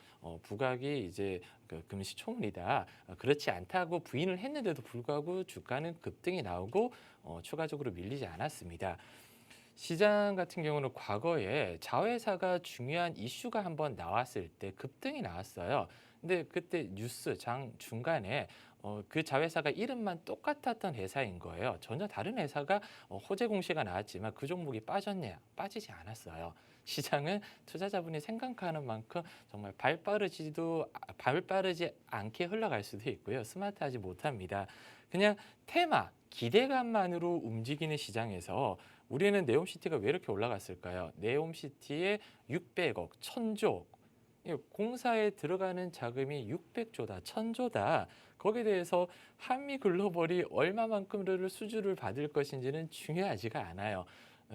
부각이 이제 그 금시초문이다. 그렇지 않다고 부인을 했는데도 불구하고 주가는 급등이 나오고 추가적으로 밀리지 않았습니다. 시장 같은 경우는 과거에 자회사가 중요한 이슈가 한번 나왔을 때 급등이 나왔어요. 근데 그때 뉴스 장 중간에 그 자회사가 이름만 똑같았던 회사인 거예요. 전혀 다른 회사가 호재 공시가 나왔지만 그 종목이 빠졌냐? 빠지지 않았어요. 시장은 투자자분이 생각하는 만큼 정말 발 빠르지 않게 흘러갈 수도 있고요. 스마트하지 못합니다. 그냥 테마, 기대감만으로 움직이는 시장에서 우리는 네옴시티가 왜 이렇게 올라갔을까요? 네옴시티에 600억, 1000조, 공사에 들어가는 자금이 600조다, 1000조다. 거기에 대해서 한미글로벌이 얼마만큼의 수주를 받을 것인지는 중요하지가 않아요.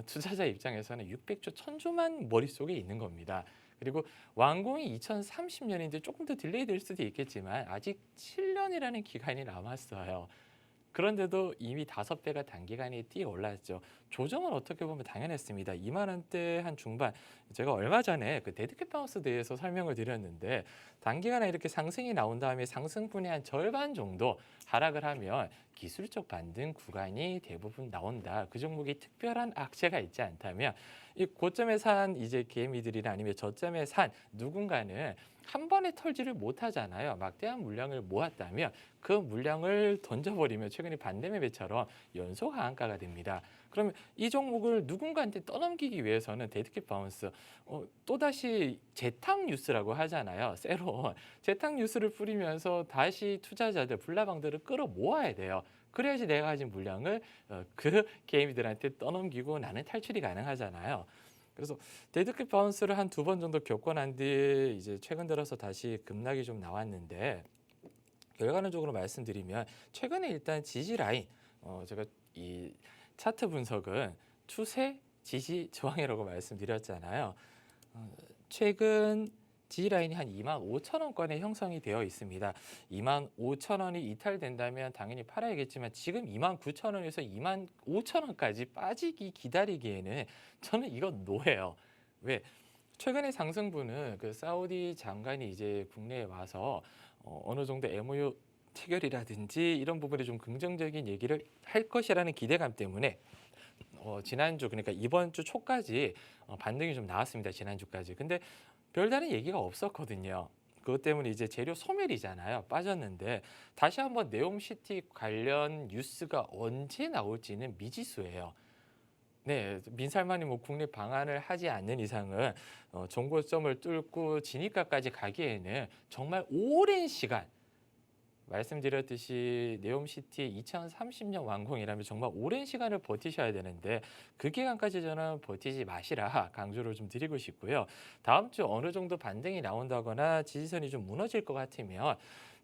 투자자 입장에서는 600조, 1000조만 머릿속에 있는 겁니다. 그리고 완공이 2030년인데 조금 더 딜레이 될 수도 있겠지만 아직 7년이라는 기간이 남았어요. 그런데도 이미 5배가 단기간에 뛰어 올랐죠. 조정은 어떻게 보면 당연했습니다. 2만 원대 한 중반. 제가 얼마 전에 그 데드캣 바운스 대해서 설명을 드렸는데 단기간에 이렇게 상승이 나온 다음에 상승분의 한 절반 정도 하락을 하면 기술적 반등 구간이 대부분 나온다. 그 종목이 특별한 악재가 있지 않다면 이 고점에 산 이제 개미들이나 아니면 저점에 산 누군가는 한 번에 털지를 못하잖아요. 막대한 물량을 모았다면 그 물량을 던져버리면 최근에 반대매매처럼 연속 하한가가 됩니다. 그러면 이 종목을 누군가한테 떠넘기기 위해서는 데드캣 바운스 또다시 재탕 뉴스라고 하잖아요. 새로운 재탕 뉴스를 뿌리면서 다시 투자자들, 불나방들을 끌어모아야 돼요. 그래야지 내가 가진 물량을 그 개미들한테 떠넘기고 나는 탈출이 가능하잖아요. 그래서 데드캣 바운스를 한 2번 정도 겪고 난 뒤에 이제 최근 들어서 다시 급락이 좀 나왔는데 결과론적으로 말씀드리면 최근에 일단 지지 라인 제가 이 차트 분석은 추세 지지 저항이라고 말씀드렸잖아요. 최근 지지 라인이 한 25,000원권에 형성이 되어 있습니다. 25,000원이 이탈된다면 당연히 팔아야겠지만 지금 29,000원에서 25,000원까지 빠지기 기다리기에는 저는 이건 노예요. 왜? 최근에 상승분은 그 사우디 장관이 이제 국내에 와서 어느 정도 MOU 체결이라든지 이런 부분에 좀 긍정적인 얘기를 할 것이라는 기대감 때문에 지난주 그러니까 이번 주 초까지 반등이 좀 나왔습니다. 지난주까지. 근데 별다른 얘기가 없었거든요. 그것 때문에 이제 재료 소멸이잖아요. 빠졌는데 다시 한번 네옴시티 관련 뉴스가 언제 나올지는 미지수예요. 네, 민살만이 뭐 국내 방한을 하지 않는 이상은 정고점을 뚫고 진입가까지 가기에는 정말 오랜 시간 말씀드렸듯이 네옴시티 2030년 완공이라면 정말 오랜 시간을 버티셔야 되는데 그 기간까지 저는 버티지 마시라 강조를 좀 드리고 싶고요. 다음 주 어느 정도 반등이 나온다거나 지지선이 좀 무너질 것 같으면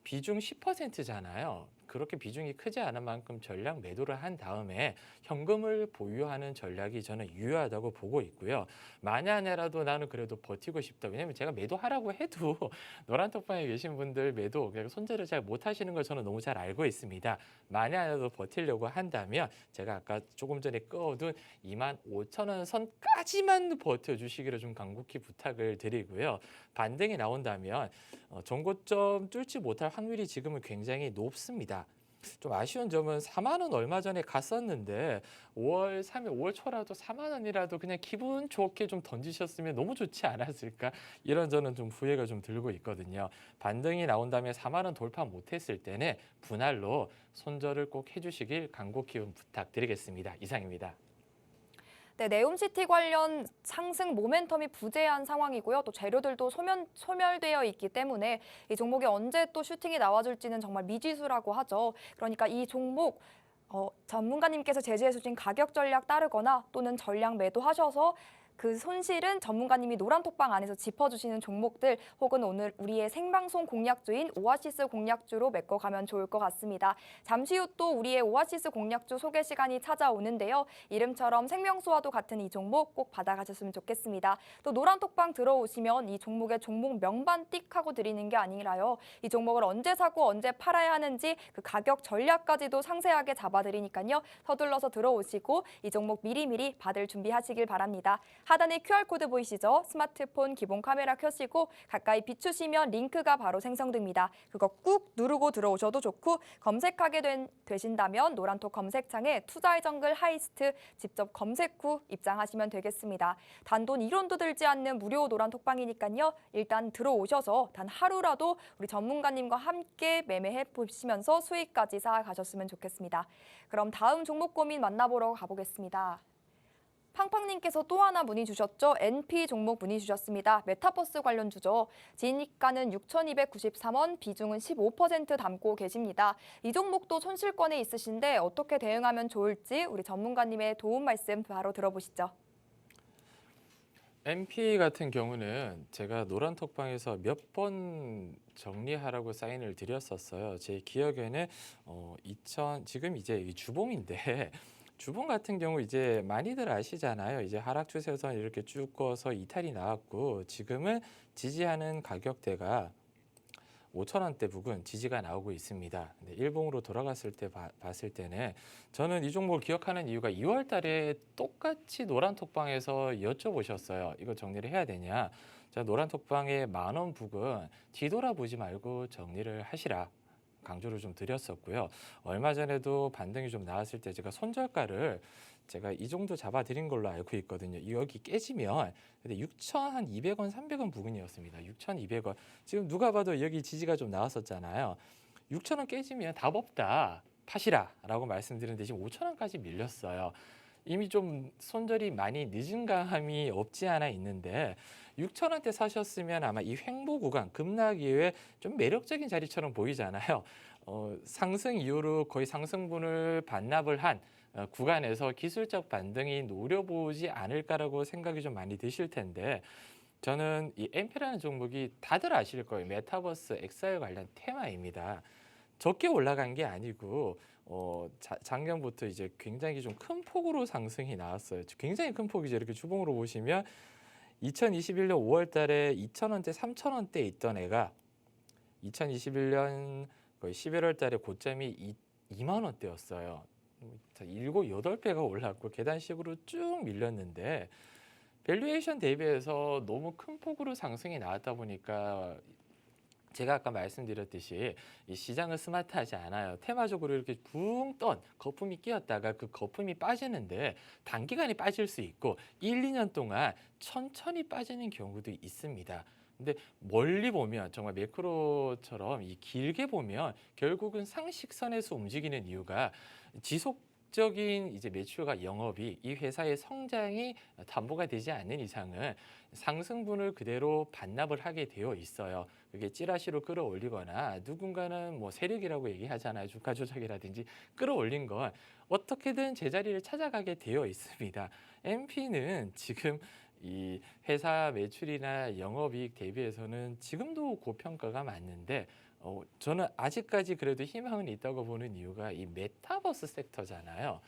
비중 10%잖아요. 그렇게 비중이 크지 않은 만큼 전략 매도를 한 다음에 현금을 보유하는 전략이 저는 유효하다고 보고 있고요. 만약에라도 나는 그래도 버티고 싶다. 왜냐하면 제가 매도하라고 해도 노란톡방에 계신 분들 매도 손절을 잘 못하시는 걸 저는 너무 잘 알고 있습니다. 만약에라도 버티려고 한다면 제가 아까 조금 전에 꺼둔 25,000원 선까지만 버텨주시기를 좀 간곡히 부탁을 드리고요. 반등이 나온다면 전고점 뚫지 못할 확률이 지금은 굉장히 높습니다. 좀 아쉬운 점은 4만 원 얼마 전에 갔었는데 5월 3일, 5월 초라도 4만 원이라도 그냥 기분 좋게 좀 던지셨으면 너무 좋지 않았을까? 이런 저는 좀 후회가 좀 들고 있거든요. 반등이 나온다면 4만 원 돌파 못했을 때는 분할로 손절을 꼭 해주시길 간곡히 부탁드리겠습니다. 이상입니다. 네, 네옴시티 관련 상승 모멘텀이 부재한 상황이고요. 또 재료들도 소멸되어 있기 때문에 이 종목이 언제 또 슈팅이 나와줄지는 정말 미지수라고 하죠. 그러니까 이 종목 전문가님께서 제시해 주신 가격 전략 따르거나 또는 전략 매도하셔서 그 손실은 전문가님이 노란톡방 안에서 짚어주시는 종목들 혹은 오늘 우리의 생방송 공략주인 오아시스 공략주로 메꿔가면 좋을 것 같습니다. 잠시 후 또 우리의 오아시스 공략주 소개 시간이 찾아오는데요. 이름처럼 생명수와도 같은 이 종목 꼭 받아가셨으면 좋겠습니다. 또 노란톡방 들어오시면 이 종목의 종목 명반 띡 하고 드리는 게 아니라요. 이 종목을 언제 사고 언제 팔아야 하는지 그 가격 전략까지도 상세하게 잡아드리니까요. 서둘러서 들어오시고 이 종목 미리미리 받을 준비하시길 바랍니다. 하단에 QR코드 보이시죠? 스마트폰 기본 카메라 켜시고 가까이 비추시면 링크가 바로 생성됩니다. 그거 꾹 누르고 들어오셔도 좋고 검색하게 되신다면 노란톡 검색창에 투자의 정글 하이스트 직접 검색 후 입장하시면 되겠습니다. 단돈 1원도 들지 않는 무료 노란톡방이니까요. 일단 들어오셔서 단 하루라도 우리 전문가님과 함께 매매해 보시면서 수익까지 쌓아가셨으면 좋겠습니다. 그럼 다음 종목 고민 만나보러 가보겠습니다. 팡팡님께서 또 하나 문의 주셨죠. NP 종목 문의 주셨습니다. 메타버스 관련 주죠. 진입가는 6,293원, 비중은 15% 담고 계십니다. 이 종목도 손실권에 있으신데 어떻게 대응하면 좋을지 우리 전문가님의 도움 말씀 바로 들어보시죠. MP 같은 경우는 제가 노란톡방에서 몇 번 정리하라고 사인을 드렸었어요. 제 기억에는 지금 이제 이 주봉인데 주봉 같은 경우 이제 많이들 아시잖아요. 이제 하락 추세선 이렇게 쭉 꺼서 이탈이 나왔고 지금은 지지하는 가격대가 5,000원대 부근 지지가 나오고 있습니다. 근데 일봉으로 돌아갔을 때 봤을 때는 저는 이 종목을 기억하는 이유가 2월 달에 똑같이 노란톡방에서 여쭤보셨어요. 이거 정리를 해야 되냐? 자, 노란톡방의 10,000원 부근 뒤돌아보지 말고 정리를 하시라. 강조를 좀 드렸었고요. 얼마 전에도 반등이 좀 나왔을 때 제가 손절가를 제가 이 정도 잡아드린 걸로 알고 있거든요. 여기 깨지면 근데 6,200원, 300원 부근이었습니다. 6,200원. 지금 누가 봐도 여기 지지가 좀 나왔었잖아요. 6,000원 깨지면 답 없다. 파시라라고 말씀드렸는데 지금 5,000원까지 밀렸어요. 이미 좀 손절이 많이 늦은 감이 없지 않아 있는데 6,000원대 사셨으면 아마 이 횡보 구간 급락 이후에 좀 매력적인 자리처럼 보이잖아요. 상승 이후로 거의 상승분을 반납을 한 구간에서 기술적 반등이 노려보지 않을까라고 생각이 좀 많이 드실 텐데 저는 이 MP라는 종목이 다들 아실 거예요. 메타버스 XR 관련 테마입니다. 적게 올라간 게 아니고 작년부터 이제 굉장히 좀 큰 폭으로 상승이 나왔어요. 굉장히 큰 폭이죠. 이렇게 주봉으로 보시면 2021년 5월 달에 2,000원대, 3,000원대 있던 애가 2021년 거의 11월 달에 고점이 2만 원대였어요. 7, 8배가 올랐고 계단식으로 쭉 밀렸는데 밸류에이션 대비해서 너무 큰 폭으로 상승이 나왔다 보니까 제가 아까 말씀드렸듯이 이 시장은 스마트하지 않아요. 테마적으로 이렇게 붕 떤 거품이 끼었다가 그 거품이 빠지는데 단기간에 빠질 수 있고 1, 2년 동안 천천히 빠지는 경우도 있습니다. 근데 멀리 보면 정말 매크로처럼 이 길게 보면 결국은 상식선에서 움직이는 이유가 지속적인 이제 매출과 영업이 이 회사의 성장이 담보가 되지 않는 이상은 상승분을 그대로 반납을 하게 되어 있어요. 그게 찌라시로 끌어올리거나 누군가는 뭐 세력이라고 얘기하잖아요. 주가 조작이라든지 끌어올린 건 어떻게든 제자리를 찾아가게 되어 있습니다. MP는 지금 이 회사 매출이나 영업이익 대비해서는 지금도 고평가가 맞는데 저는 아직까지 그래도 희망은 있다고 보는 이유가 이 메타버스 섹터잖아요.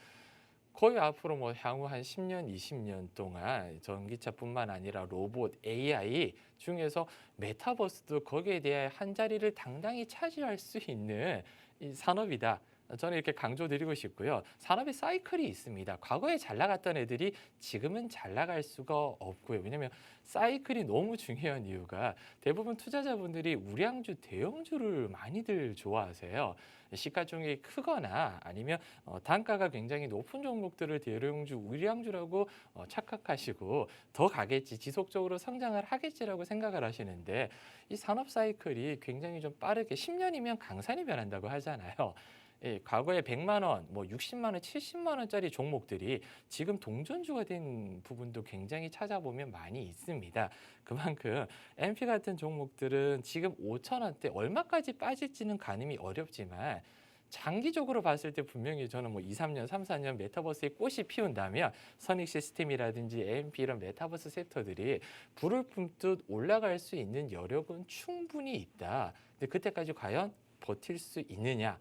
거의 앞으로 뭐 향후 한 10년, 20년 동안 전기차뿐만 아니라 로봇, AI 중에서 메타버스도 거기에 대해 한 자리를 당당히 차지할 수 있는 이 산업이다. 저는 이렇게 강조드리고 싶고요. 산업의 사이클이 있습니다. 과거에 잘 나갔던 애들이 지금은 잘 나갈 수가 없고요. 왜냐하면 사이클이 너무 중요한 이유가 대부분 투자자분들이 우량주, 대형주를 많이들 좋아하세요. 시가총액이 크거나 아니면 단가가 굉장히 높은 종목들을 대형주, 우량주라고 착각하시고 더 가겠지, 지속적으로 성장을 하겠지라고 생각을 하시는데 이 산업 사이클이 굉장히 좀 빠르게 10년이면 강산이 변한다고 하잖아요. 예, 과거에 100만 원, 뭐 60만 원, 70만 원짜리 종목들이 지금 동전주가 된 부분도 굉장히 찾아보면 많이 있습니다. 그만큼 MP 같은 종목들은 지금 5,000원대 얼마까지 빠질지는 가늠이 어렵지만 장기적으로 봤을 때 분명히 저는 뭐 2, 3년, 3, 4년 메타버스의 꽃이 피운다면 선익 시스템이라든지 AMP 이런 메타버스 섹터들이 불을 뿜듯 올라갈 수 있는 여력은 충분히 있다. 근데 그때까지 과연 버틸 수 있느냐?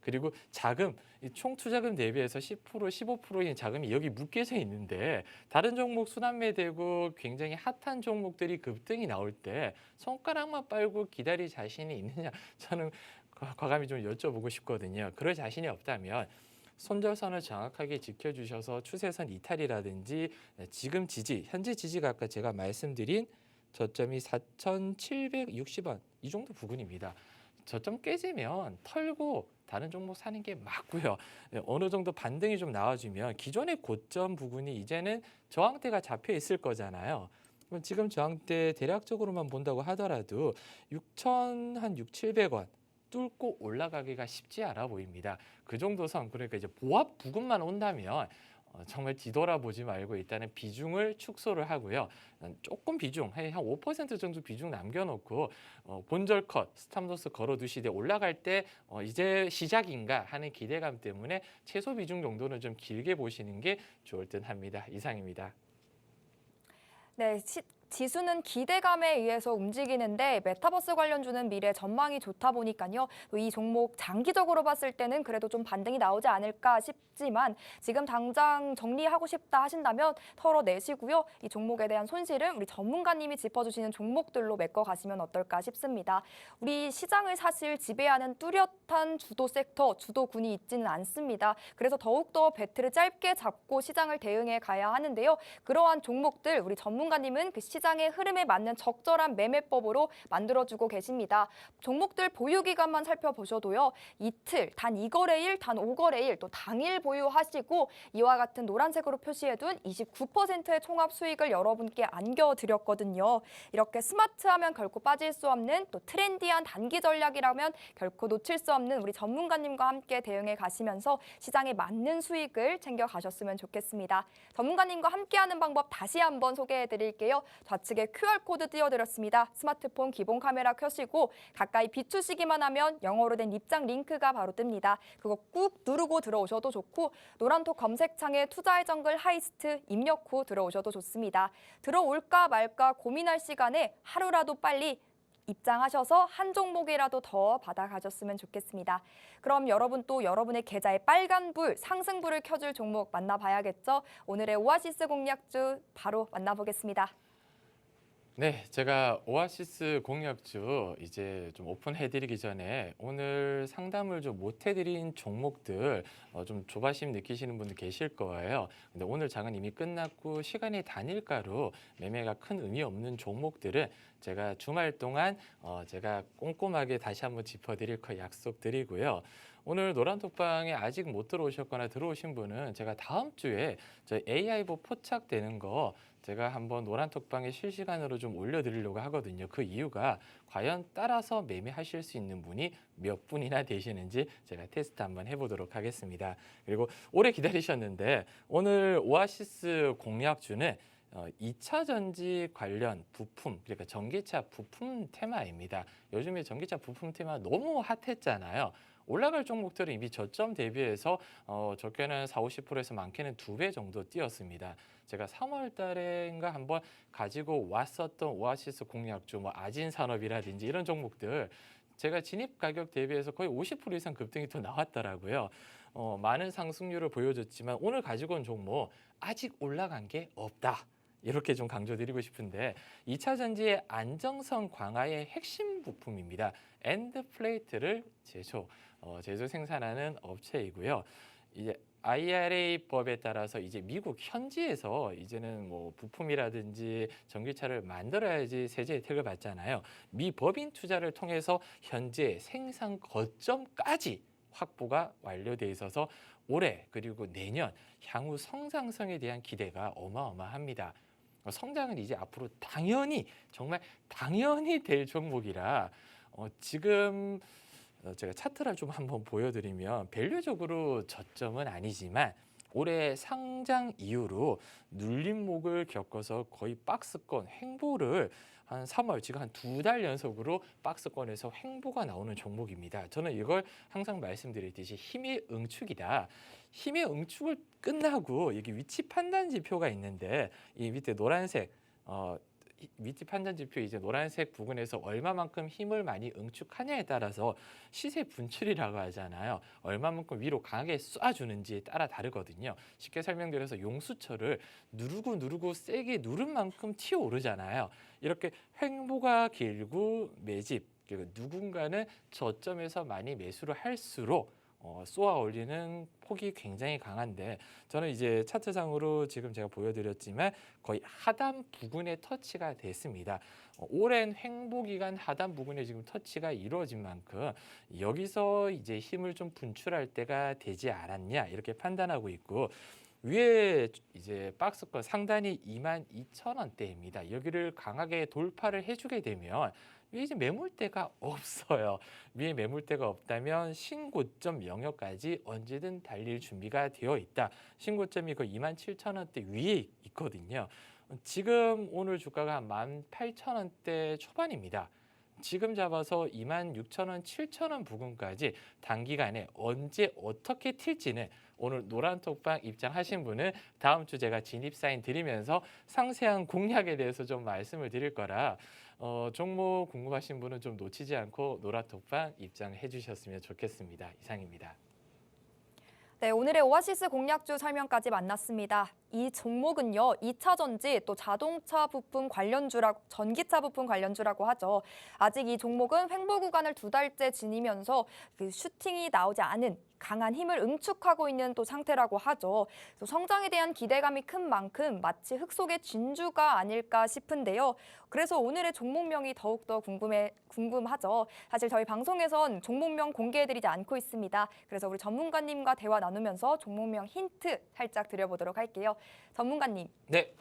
그리고 자금, 총 투자금 대비해서 10%, 15%인 자금이 여기 묶여져 있는데 다른 종목 순환매되고 굉장히 핫한 종목들이 급등이 나올 때 손가락만 빨고 기다릴 자신이 있느냐, 저는 과감히 좀 여쭤보고 싶거든요. 그럴 자신이 없다면 손절선을 정확하게 지켜주셔서 추세선 이탈이라든지 지금 지지, 현재 지지가 아까 제가 말씀드린 저점이 4,760원 이 정도 부근입니다. 저점 깨지면 털고 다른 종목 사는 게 맞고요. 어느 정도 반등이 좀 나와주면 기존의 고점 부근이 이제는 저항대가 잡혀 있을 거잖아요. 그럼 지금 저항대 대략적으로만 본다고 하더라도 6,700원 뚫고 올라가기가 쉽지 않아 보입니다. 그 정도 선, 그러니까 이제 보합 부근만 온다면 정말 뒤돌아보지 말고 일단은 비중을 축소를 하고요. 조금 비중, 한 5% 정도 비중 남겨놓고 본절 컷, 스탑로스 걸어두시되 올라갈 때 이제 시작인가 하는 기대감 때문에 최소 비중 정도는 좀 길게 보시는 게 좋을 듯 합니다. 이상입니다. 네, 지수는 기대감에 의해서 움직이는데 메타버스 관련주는 미래 전망이 좋다 보니까요. 이 종목 장기적으로 봤을 때는 그래도 좀 반등이 나오지 않을까 싶지만 지금 당장 정리하고 싶다 하신다면 털어내시고요. 이 종목에 대한 손실은 우리 전문가님이 짚어주시는 종목들로 메꿔 가시면 어떨까 싶습니다. 우리 시장을 사실 지배하는 뚜렷한 주도 섹터, 주도군이 있지는 않습니다. 그래서 더욱더 배틀을 짧게 잡고 시장을 대응해 가야 하는데요. 그러한 종목들 우리 전문가님은 그 시장의 흐름에 맞는 적절한 매매법으로 만들어주고 계십니다. 종목들 보유 기간만 살펴보셔도요. 이틀, 단 2거래일, 단 5거래일, 또 당일 보유하시고 이와 같은 노란색으로 표시해둔 29%의 총합 수익을 여러분께 안겨드렸거든요. 이렇게 스마트하면 결코 빠질 수 없는 또 트렌디한 단기 전략이라면 결코 놓칠 수 없는 우리 전문가님과 함께 대응해 가시면서 시장에 맞는 수익을 챙겨 가셨으면 좋겠습니다. 전문가님과 함께하는 방법 다시 한번 소개해 드릴게요. 좌측에 QR코드 띄워드렸습니다. 스마트폰 기본 카메라 켜시고 가까이 비추시기만 하면 영어로 된 입장 링크가 바로 뜹니다. 그거 꾹 누르고 들어오셔도 좋고 노란톡 검색창에 투자의 정글 하이스트 입력 후 들어오셔도 좋습니다. 들어올까 말까 고민할 시간에 하루라도 빨리 입장하셔서 한 종목이라도 더 받아가셨으면 좋겠습니다. 그럼 여러분 또 여러분의 계좌에 빨간불, 상승불을 켜줄 종목 만나봐야겠죠? 오늘의 오아시스 공략주 바로 만나보겠습니다. 네, 제가 오아시스 공략주 이제 좀 오픈해드리기 전에 오늘 상담을 좀 못해드린 종목들 좀 조바심 느끼시는 분들 계실 거예요. 근데 오늘 장은 이미 끝났고 시간이 단일가로 매매가 큰 의미 없는 종목들은 제가 주말 동안 제가 꼼꼼하게 다시 한번 짚어드릴 거 약속드리고요. 오늘 노란톡방에 아직 못 들어오셨거나 들어오신 분은 제가 다음 주에 저희 AI보 포착되는 거 제가 한번 노란톡방에 실시간으로 좀 올려드리려고 하거든요. 그 이유가 과연 따라서 매매하실 수 있는 분이 몇 분이나 되시는지 제가 테스트 한번 해보도록 하겠습니다. 그리고 오래 기다리셨는데 오늘 오아시스 공략주는 2차 전지 관련 부품, 그러니까 전기차 부품 테마입니다. 요즘에 전기차 부품 테마 너무 핫했잖아요. 올라갈 종목들은 이미 저점 대비해서 적게는 40~50%에서 많게는 2배 정도 뛰었습니다. 제가 3월 달에인가 한번 가지고 왔었던 오아시스 공략주, 뭐 아진산업이라든지 이런 종목들 제가 진입 가격 대비해서 거의 50% 이상 급등이 또 나왔더라고요. 많은 상승률을 보여줬지만 오늘 가지고 온 종목 아직 올라간 게 없다. 이렇게 좀 강조드리고 싶은데 2차 전지의 안정성 강화의 핵심 부품입니다. 엔드 플레이트를 제조 생산하는 업체이고요. 이제 IRA 법에 따라서 이제 미국 현지에서 이제는 뭐 부품이라든지 전기차를 만들어야지 세제 혜택을 받잖아요. 미 법인 투자를 통해서 현재 생산 거점까지 확보가 완료돼 있어서 올해 그리고 내년 향후 성장성에 대한 기대가 어마어마합니다. 성장은 이제 앞으로 당연히 정말 당연히 될 종목이라 지금 제가 차트를 좀 한번 보여드리면 밸류적으로 저점은 아니지만 올해 상장 이후로 눌림목을 겪어서 거의 박스권 횡보를 한 3월 지금 한 2달 연속으로 박스권에서 횡보가 나오는 종목입니다. 저는 이걸 항상 말씀드렸듯이 힘의 응축이다. 힘의 응축을 끝나고 여기 위치 판단 지표가 있는데 이 밑에 노란색 위치 판단 지표 이제 노란색 부분에서 얼마만큼 힘을 많이 응축하냐에 따라서 시세 분출이라고 하잖아요. 얼마만큼 위로 강하게 쏴주는지에 따라 다르거든요. 쉽게 설명드려서 용수철을 누르고 세게 누른 만큼 튀어오르잖아요. 이렇게 횡보가 길고 매집 그리고 누군가는 저점에서 많이 매수를 할수록 쏘아 올리는 폭이 굉장히 강한데 저는 이제 차트상으로 지금 제가 보여드렸지만 거의 하단 부근에 터치가 됐습니다. 오랜 횡보 기간 하단 부근에 지금 터치가 이루어진 만큼 여기서 이제 힘을 좀 분출할 때가 되지 않았냐 이렇게 판단하고 있고 위에 이제 박스권 상단이 22,000원대입니다. 여기를 강하게 돌파를 해주게 되면 위에 이제 매물대가 없어요. 위에 매물대가 없다면 신고점 영역까지 언제든 달릴 준비가 되어 있다. 신고점이 그 27,000원대 위에 있거든요. 지금 오늘 주가가 한 18,000원대 초반입니다. 지금 잡아서 26,000원, 7,000원 부근까지 단기간에 언제 어떻게 튈지는 오늘 노란톡방 입장하신 분은 다음 주 제가 진입 사인 드리면서 상세한 공략에 대해서 좀 말씀을 드릴 거라 종목 궁금하신 분은 좀 놓치지 않고 노란톡방 입장해 주셨으면 좋겠습니다. 이상입니다. 네, 오늘의 오아시스 공략주 설명까지 만났습니다. 이 종목은요, 2차 전지 또 자동차 부품 관련주라고 전기차 부품 관련주라고 하죠. 아직 이 종목은 횡보 구간을 2달째 지니면서 그 슈팅이 나오지 않은 강한 힘을 응축하고 있는 또 상태라고 하죠. 또 성장에 대한 기대감이 큰 만큼 마치 흙 속의 진주가 아닐까 싶은데요. 그래서 오늘의 종목명이 더욱더 궁금하죠. 사실 저희 방송에선 종목명 공개해드리지 않고 있습니다. 그래서 우리 전문가님과 대화 나누면서 종목명 힌트 살짝 드려보도록 할게요. 전문가님. 네.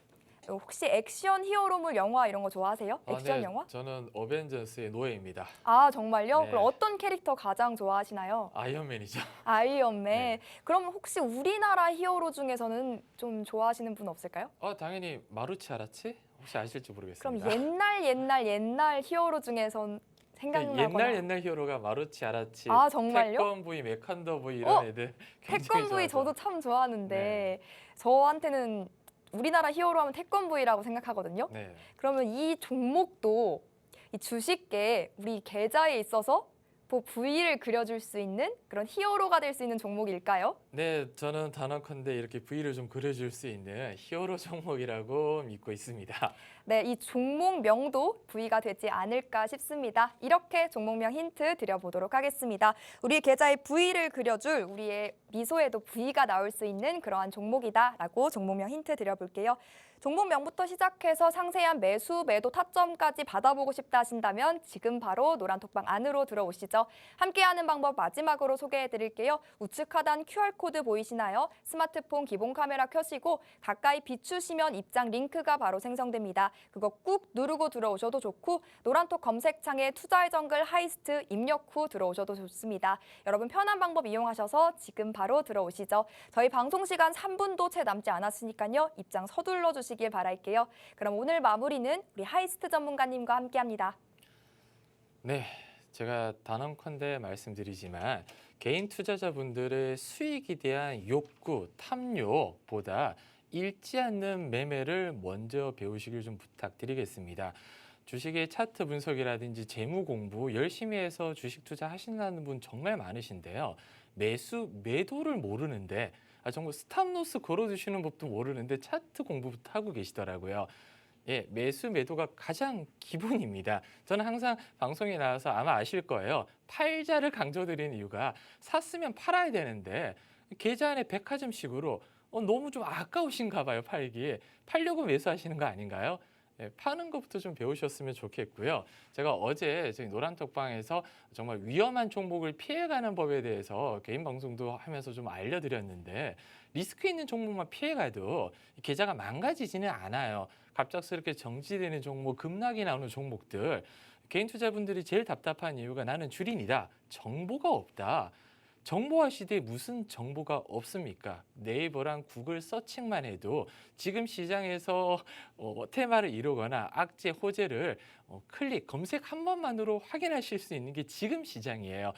혹시 액션 히어로물 영화 이런 거 좋아하세요? 액션 네, 영화? 저는 어벤져스의 노예입니다. 아, 정말요? 네. 그럼 어떤 캐릭터 가장 좋아하시나요? 아이언맨이죠. 아이언맨. 네. 그럼 혹시 우리나라 히어로 중에서는 좀 좋아하시는 분 없을까요? 당연히 마루치 아라치? 혹시 아실지 그럼 모르겠습니다. 옛날 히어로 중에선 생각나거나 옛날 히어로가 마루치 아라치, 아, 정말요? 태권 V, 메칸더 V 이런 애들 굉장히 태권 V 좋아하죠. 저도 참 좋아하는데 네. 저한테는 우리나라 히어로 하면 태권 V라고 생각하거든요. 네. 그러면 이 종목도 이 주식계 우리 계좌에 있어서 뭐 V를 그려줄 수 있는 그런 히어로가 될 수 있는 종목일까요? 네, 저는 단언컨대 이렇게 V를 좀 그려줄 수 있는 히어로 종목이라고 믿고 있습니다. 네, 이 종목명도 V가 되지 않을까 싶습니다. 이렇게 종목명 힌트 드려보도록 하겠습니다. 우리 계좌에 V를 그려줄 우리의 미소에도 V가 나올 수 있는 그러한 종목이다라고 종목명 힌트 드려볼게요. 종목명부터 시작해서 상세한 매수, 매도 타점까지 받아보고 싶다 하신다면 지금 바로 노란톡방 안으로 들어오시죠. 함께하는 방법 마지막으로 소개해드릴게요. 우측 하단 QR코드 보이시나요? 스마트폰 기본 카메라 켜시고 가까이 비추시면 입장 링크가 바로 생성됩니다. 그거 꾹 누르고 들어오셔도 좋고 노란톡 검색창에 투자의 정글 하이스트 입력 후 들어오셔도 좋습니다. 여러분 편한 방법 이용하셔서 지금 바로 들어오시죠. 저희 방송 시간 3분도 채 남지 않았으니까요. 입장 서둘러 주시길 바랄게요. 그럼 오늘 마무리는 우리 하이스트 전문가님과 함께합니다. 네, 제가 단언컨대 말씀드리지만 개인 투자자분들의 수익에 대한 욕구, 탐욕보다 읽지 않는 매매를 먼저 배우시길 좀 부탁드리겠습니다. 주식의 차트 분석이라든지 재무 공부 열심히 해서 주식 투자하신다는 분 정말 많으신데요. 매수, 매도를 모르는데 정말 스탑로스 걸어두시는 법도 모르는데 차트 공부부터 하고 계시더라고요. 예, 매수, 매도가 가장 기본입니다. 저는 항상 방송에 나와서 아마 아실 거예요. 팔자를 강조드리는 이유가 샀으면 팔아야 되는데 계좌 안에 백화점식으로 너무 좀 아까우신가 봐요, 팔기. 팔려고 매수하시는 거 아닌가요? 예, 파는 것부터 좀 배우셨으면 좋겠고요. 제가 어제 저희 노란톡방에서 정말 위험한 종목을 피해가는 법에 대해서 개인 방송도 하면서 좀 알려드렸는데 리스크 있는 종목만 피해가도 계좌가 망가지지는 않아요. 갑작스럽게 정지되는 종목, 급락이 나오는 종목들. 개인 투자분들이 제일 답답한 이유가 나는 주린이다. 정보가 없다. 정보화 시대에 무슨 정보가 없습니까? 네이버랑 구글 서칭만 해도 지금 시장에서 테마를 이루거나 악재, 호재를 클릭, 검색 한 번만으로 확인하실 수 있는 게 지금 시장이에요.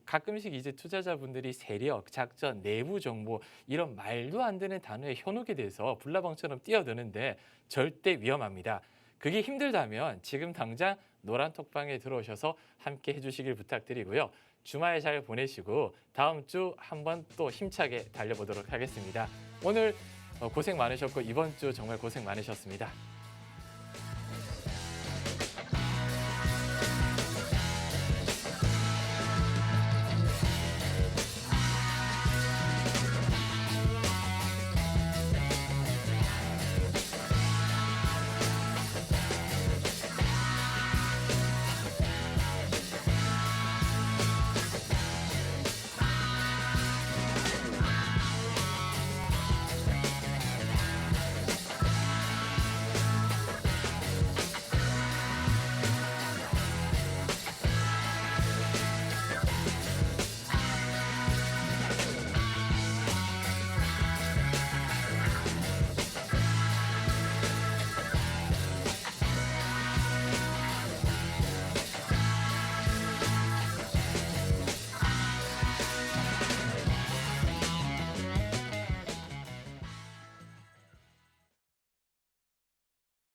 가끔씩 이제 투자자분들이 세력, 작전, 내부 정보 이런 말도 안 되는 단어에 현혹이 돼서 불나방처럼 뛰어드는데 절대 위험합니다. 그게 힘들다면 지금 당장 노란톡방에 들어오셔서 함께 해주시길 부탁드리고요. 주말 잘 보내시고 다음 주 한번 또 힘차게 달려보도록 하겠습니다. 오늘 고생 많으셨고 이번 주 정말 고생 많으셨습니다.